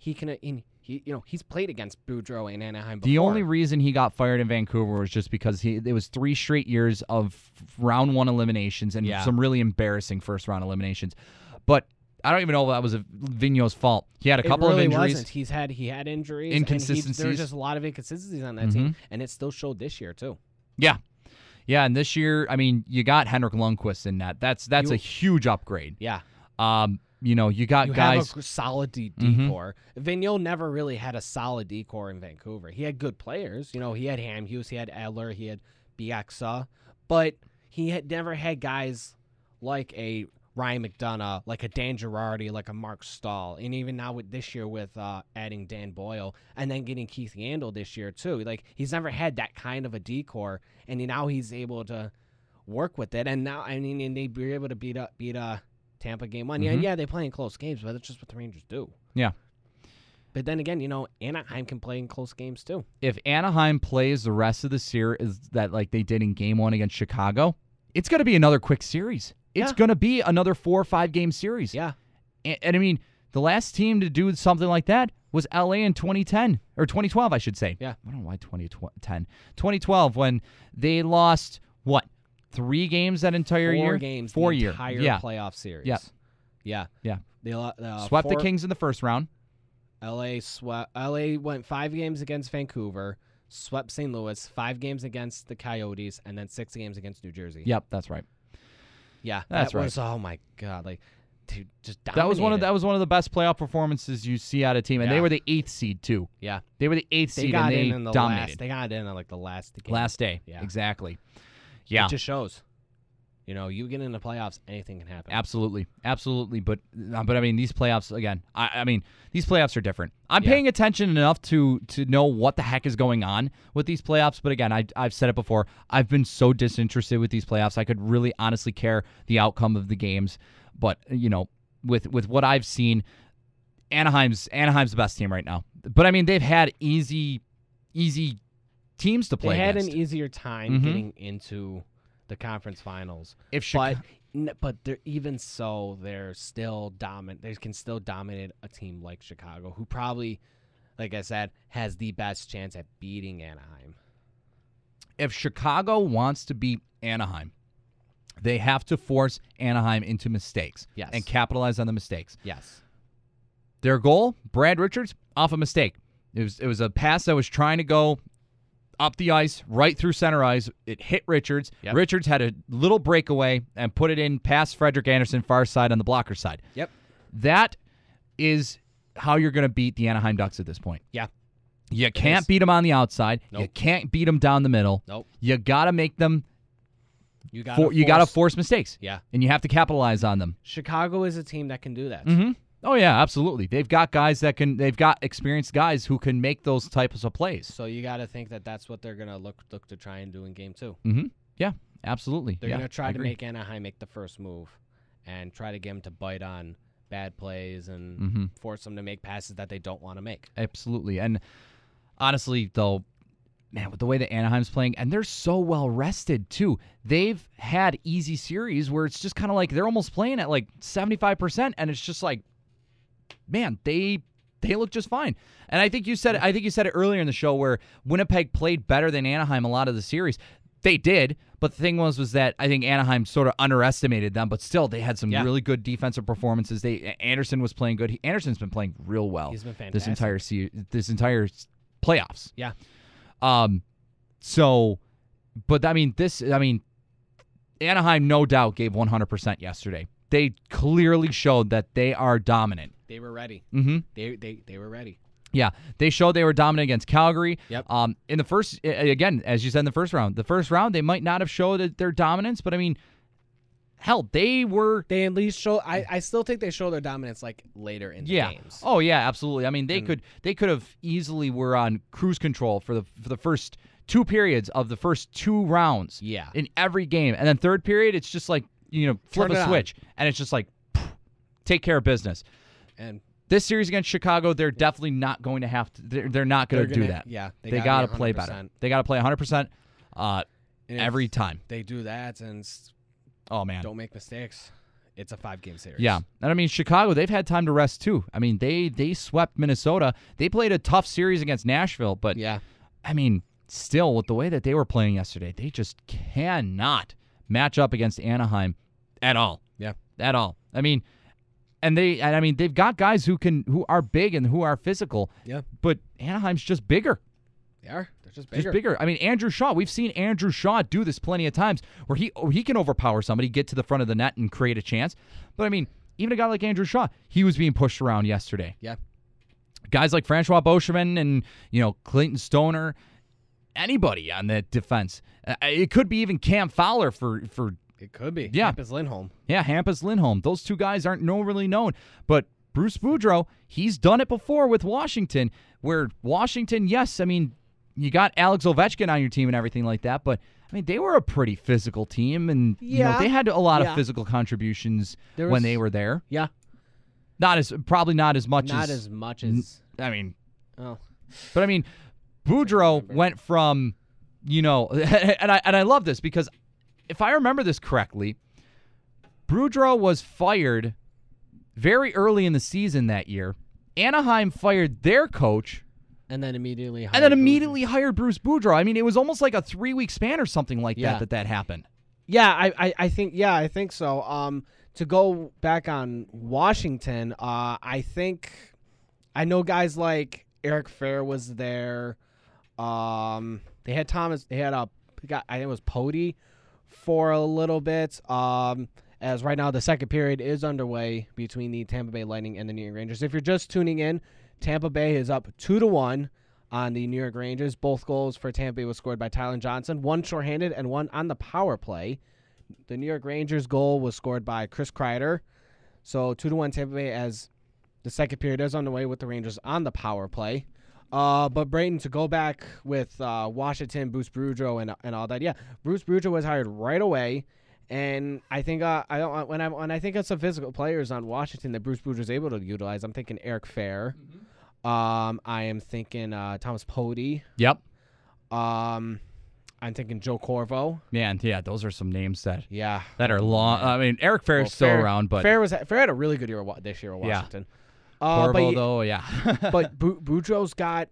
He's played against Boudreau and Anaheim before.
The only reason he got fired in Vancouver was just because it was 3 straight years of round 1 eliminations and some really embarrassing first round eliminations. But I don't even know if that was Vigneault's fault. He had a couple of injuries.
Wasn't. He had injuries.
Inconsistencies.
There was just a lot of inconsistencies on that team, and it still showed this year too.
Yeah. Yeah, and this year, I mean, you got Henrik Lundqvist in that. That's a huge upgrade.
Yeah.
You got guys.
Have a solid decor. Vigneault never really had a solid decor in Vancouver. He had good players. He had Hamhuis, he had Adler, he had Bieksa, but he had never had guys like a Ryan McDonough, like a Dan Girardi, like a Mark Stahl, and even now with this year with adding Dan Boyle and then getting Keith Yandel this year too. Like he's never had that kind of a decor, and now he's able to work with it. And now, and they were able to beat Tampa game 1. Yeah, they play in close games, but that's just what the Rangers do.
Yeah.
But then again, Anaheim can play in close games too.
If Anaheim plays the rest of the series that like they did in Game 1 against Chicago, it's going to be another quick series. It's going to be another 4 or 5 game series.
Yeah.
And I mean, the last team to do something like that was LA in 2010, or 2012, I should say.
Yeah.
I don't know why 2010. 2012, when they lost, 3 games that entire year?
4 games.
4
the
year.
entire
Yeah.
playoff series.
Yeah.
Yeah.
Yeah.
They
swept the Kings in the first round.
LA went 5 games against Vancouver, swept St. Louis, 5 games against the Coyotes, and then 6 games against New Jersey.
Yep, that's right.
Yeah,
that's right.
Was, oh my God, like, dude, just dominated.
That was one of the best playoff performances you see out of a team, and they were the 8th seed too.
Yeah,
they were the 8th seed,
and
they dominated.
They got in on like the last game.
Last day. Yeah, exactly. Yeah,
it just shows. You get in the playoffs, anything can happen.
Absolutely. But I mean, these playoffs again. I mean, these playoffs are different. I'm paying attention enough to know what the heck is going on with these playoffs. But again, I've said it before. I've been so disinterested with these playoffs. I could really honestly care the outcome of the games. But with what I've seen, Anaheim's the best team right now. But I mean, they've had easy teams to play.
They had
against.
an easier time getting into the conference finals. But they're even so, they're still dominant. They can still dominate a team like Chicago, who probably, like I said, has the best chance at beating Anaheim.
If Chicago wants to beat Anaheim, they have to force Anaheim into mistakes.
Yes.
And capitalize on the mistakes.
Yes.
Their goal, Brad Richards, off a mistake. It was a pass that was trying to go up the ice, right through center ice. It hit Richards.
Yep.
Richards had a little breakaway and put it in past Frederik Andersen, far side on the blocker side.
Yep.
That is how you're going to beat the Anaheim Ducks at this point.
Yeah.
You can't beat them on the outside.
Nope.
You can't beat them down the middle.
Nope.
You got to make them.
You
got to force mistakes.
Yeah.
And you have to capitalize on them.
Chicago is a team that can do that.
Mm-hmm. Oh, yeah, absolutely. They've got guys they've got experienced guys who can make those types of plays.
So you got to think that that's what they're going to look to try and do in game 2.
Mm-hmm. Yeah, absolutely.
They're going to try to make Anaheim make the first move and try to get them to bite on bad plays and force them to make passes that they don't want to make.
Absolutely. And honestly, though, man, with the way that Anaheim's playing, and they're so well rested, too. They've had easy series where it's just kind of like they're almost playing at like 75%, and it's just like, man, they look just fine. And I think you said it earlier in the show where Winnipeg played better than Anaheim a lot of the series. They did, but the thing was that I think Anaheim sort of underestimated them, but still they had some really good defensive performances. Anderson was playing good. Anderson's been playing real well.
He's been fantastic.
This entire playoffs.
Yeah.
So, but Anaheim no doubt gave 100% yesterday. They clearly showed that they are dominant.
They were ready.
Mm-hmm.
They were ready.
Yeah, they showed they were dominant against Calgary.
Yep.
In the first, again, as you said in the first round, they might not have showed their dominance, but I mean, hell, they
at least show. I still think they show their dominance like later in the games.
Oh yeah, absolutely. I mean, they could have easily were on cruise control for the first 2 periods of the first 2 rounds.
Yeah.
In every game, and then third period, it's just like flip a switch, and it's just like take care of business.
And
this series against Chicago, they're definitely not going to have to. They're not going to do that.
Yeah,
they got to play better. They got to play 100% every time.
They do that, and
oh man,
don't make mistakes. It's a 5-game series.
Yeah, and I mean Chicago, they've had time to rest too. I mean they swept Minnesota. They played a tough series against Nashville, but
yeah, I
mean still with the way that they were playing yesterday, they just cannot match up against Anaheim at all.
Yeah,
at all. I mean. And they've got guys who are big and who are physical.
Yeah.
But Anaheim's just bigger.
They are. just
Just bigger. I mean, Andrew Shaw, we've seen Andrew Shaw do this plenty of times where he can overpower somebody, get to the front of the net, and create a chance. But, I mean, even a guy like Andrew Shaw, he was being pushed around yesterday.
Yeah.
Guys like Francois Beauchemin and, Clayton Stoner, anybody on that defense. It could be even Cam Fowler for
It could be.
Yeah.
Hampus Lindholm.
Yeah, Hampus Lindholm. Those two guys aren't really known. But Bruce Boudreau, he's done it before with Washington, where Washington, yes, I mean, you got Alex Ovechkin on your team and everything like that, but, I mean, they were a pretty physical team, and they had a lot of physical contributions when they were there.
Yeah.
Probably not as much
Not
as...
as much as...
I mean...
Oh.
But, I mean, Boudreau went from, and I love this because if I remember this correctly, Boudreau was fired very early in the season that year. Anaheim fired their coach...
And then immediately
hired Bruce Boudreau. I mean, it was almost like a 3-week span or something like that happened.
Yeah, I think so. To go back on Washington, I know guys like Eric Fair was there. They had Thomas. They had I think it was Pody for a little bit. As right now the second period is underway between the Tampa Bay Lightning and the New York Rangers. If you're just tuning in, Tampa Bay is up 2-1 on the New York Rangers. Both goals for Tampa Bay was scored by Tyler Johnson, one shorthanded and one on the power play. The New York Rangers goal was scored by Chris Kreider. So 2-1 Tampa Bay as the second period is underway with the Rangers on the power play. But Brayton, to go back with Washington, Bruce Boudreau and all that, yeah, Bruce Boudreau was hired right away. And I think when I think of some physical players on Washington that Bruce Boudreau is able to utilize, I'm thinking Eric Fair. I am thinking Thomas Pody.
Yep.
I'm thinking Joe Corvo.
Man, yeah, those are some names that
that
are long. I mean, Eric Fair is still around, but
Fair had a really good year this year at Washington.
Corvo, though, yeah.
But Boudreau's got.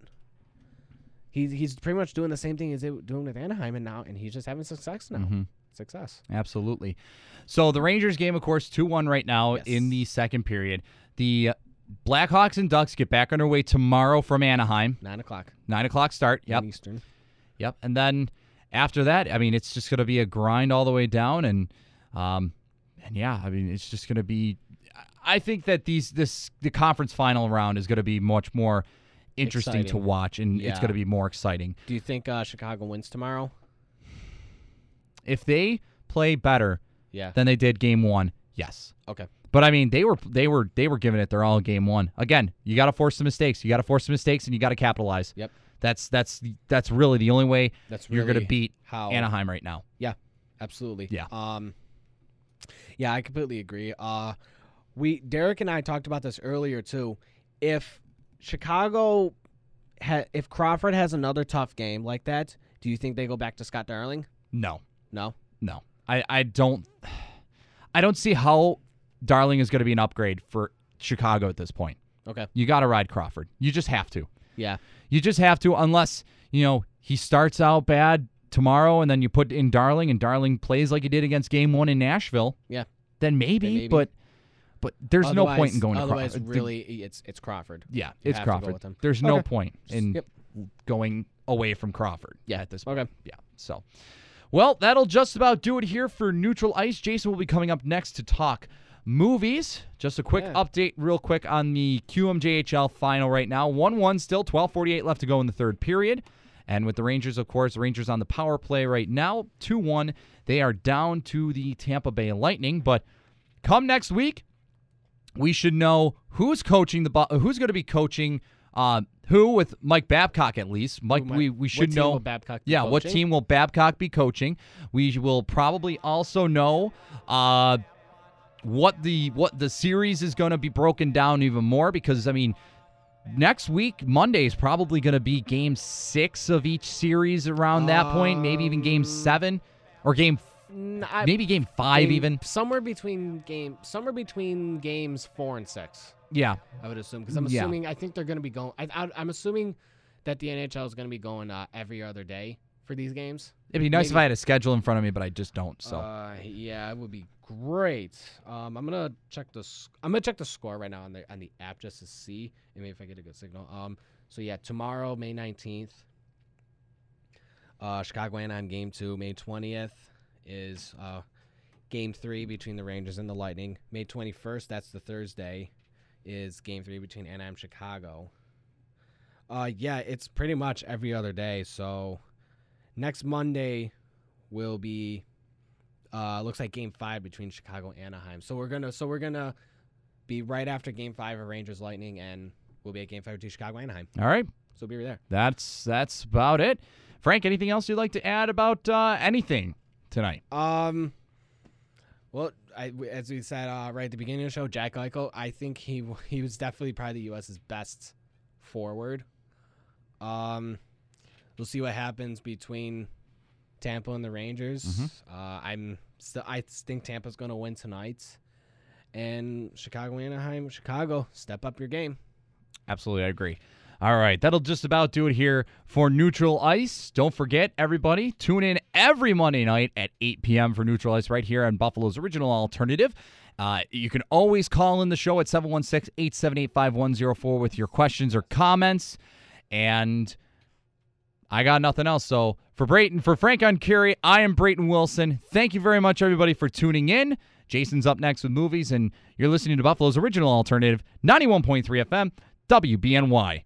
He's pretty much doing the same thing as they were doing with Anaheim, and he's just having success now.
Mm-hmm.
Success.
Absolutely. So the Rangers game, of course, 2-1 right now in the second period. The Blackhawks and Ducks get back underway tomorrow from Anaheim.
9 o'clock.
9 o'clock start. Yep.
Eastern.
Yep. And then after that, I mean, it's just going to be a grind all the way down, and yeah, I mean, it's just going to be. I think that the conference final round is going to be much more interesting to watch, and it's going to be more exciting.
Do you think Chicago wins tomorrow?
If they play better than they did game one, yes.
Okay.
But I mean, they were giving it their all game one. Again, you got to force the mistakes. You got to force the mistakes, and you got to capitalize.
Yep.
That's really the only way you're going to beat
Anaheim
right now.
Yeah, absolutely.
Yeah.
Yeah, I completely agree. Derek and I talked about this earlier too. If Chicago, if Crawford has another tough game like that, do you think they go back to Scott Darling?
No.
No.
I don't see how Darling is going to be an upgrade for Chicago at this point.
Okay.
You got to ride Crawford. You just have to.
Yeah.
You just have to, unless, he starts out bad tomorrow and then you put in Darling and Darling plays like he did against game one in Nashville.
Yeah.
Then maybe. But there's no point in going to Crawford.
Otherwise, really, it's Crawford.
Yeah, it's Crawford. There's no point in going away from Crawford at this point.
Okay.
Yeah, so. Well, that'll just about do it here for Neutral Ice. Jason will be coming up next to talk movies. Just a quick update real quick on the QMJHL final right now. 1-1 still, 12:48 left to go in the third period. And with the Rangers, of course, the Rangers on the power play right now, 2-1. They are down to the Tampa Bay Lightning. But come next week, we should know who's coaching who's going to be coaching who with Mike Babcock at least. Mike, we should know.
What team will Babcock be coaching?
What team will Babcock be coaching? We will probably also know what the series is going to be broken down even more, because I mean, next week Monday is probably going to be game 6 of each series around that point, maybe even game 7 or maybe game 5 even.
Somewhere between games 4 and 6.
Yeah,
I would assume, because I'm assuming I think they're going to be going. I'm assuming that the NHL is going to be going every other day for these games.
It'd be nice if I had a schedule in front of me, but I just don't. So
yeah, it would be great. I'm gonna check the score right now on the app just to see, and maybe if I get a good signal. So yeah, tomorrow, May 19th. Chicago Anaheim Game 2, May 20th, is Game 3 between the Rangers and the Lightning. May 21st, that's the Thursday, is Game 3 between Anaheim and Chicago. Yeah, it's pretty much every other day. So next Monday will be looks like Game 5 between Chicago and Anaheim. So we're gonna be right after Game 5 of Rangers Lightning, and we'll be at Game 5 between Chicago and Anaheim.
All right.
So we'll be there.
That's about it. Frank, anything else you'd like to add about anything tonight?
Well, as we said right at the beginning of the show, Jack Eichel, I think he was definitely probably the U.S.'s best forward. We'll see what happens between Tampa and the Rangers. I think Tampa's going to win tonight. And Chicago, Anaheim, Chicago, step up your game.
Absolutely, I agree. All right, that'll just about do it here for Neutral Ice. Don't forget, everybody, tune in every Monday night at 8 p.m. for Neutral Ice right here on Buffalo's Original Alternative. You can always call in the show at 716-878-5104 with your questions or comments. And I got nothing else. So for Frank Uncuri, I am Brayton Wilson. Thank you very much, everybody, for tuning in. Jason's up next with movies, and you're listening to Buffalo's Original Alternative, 91.3 FM, WBNY.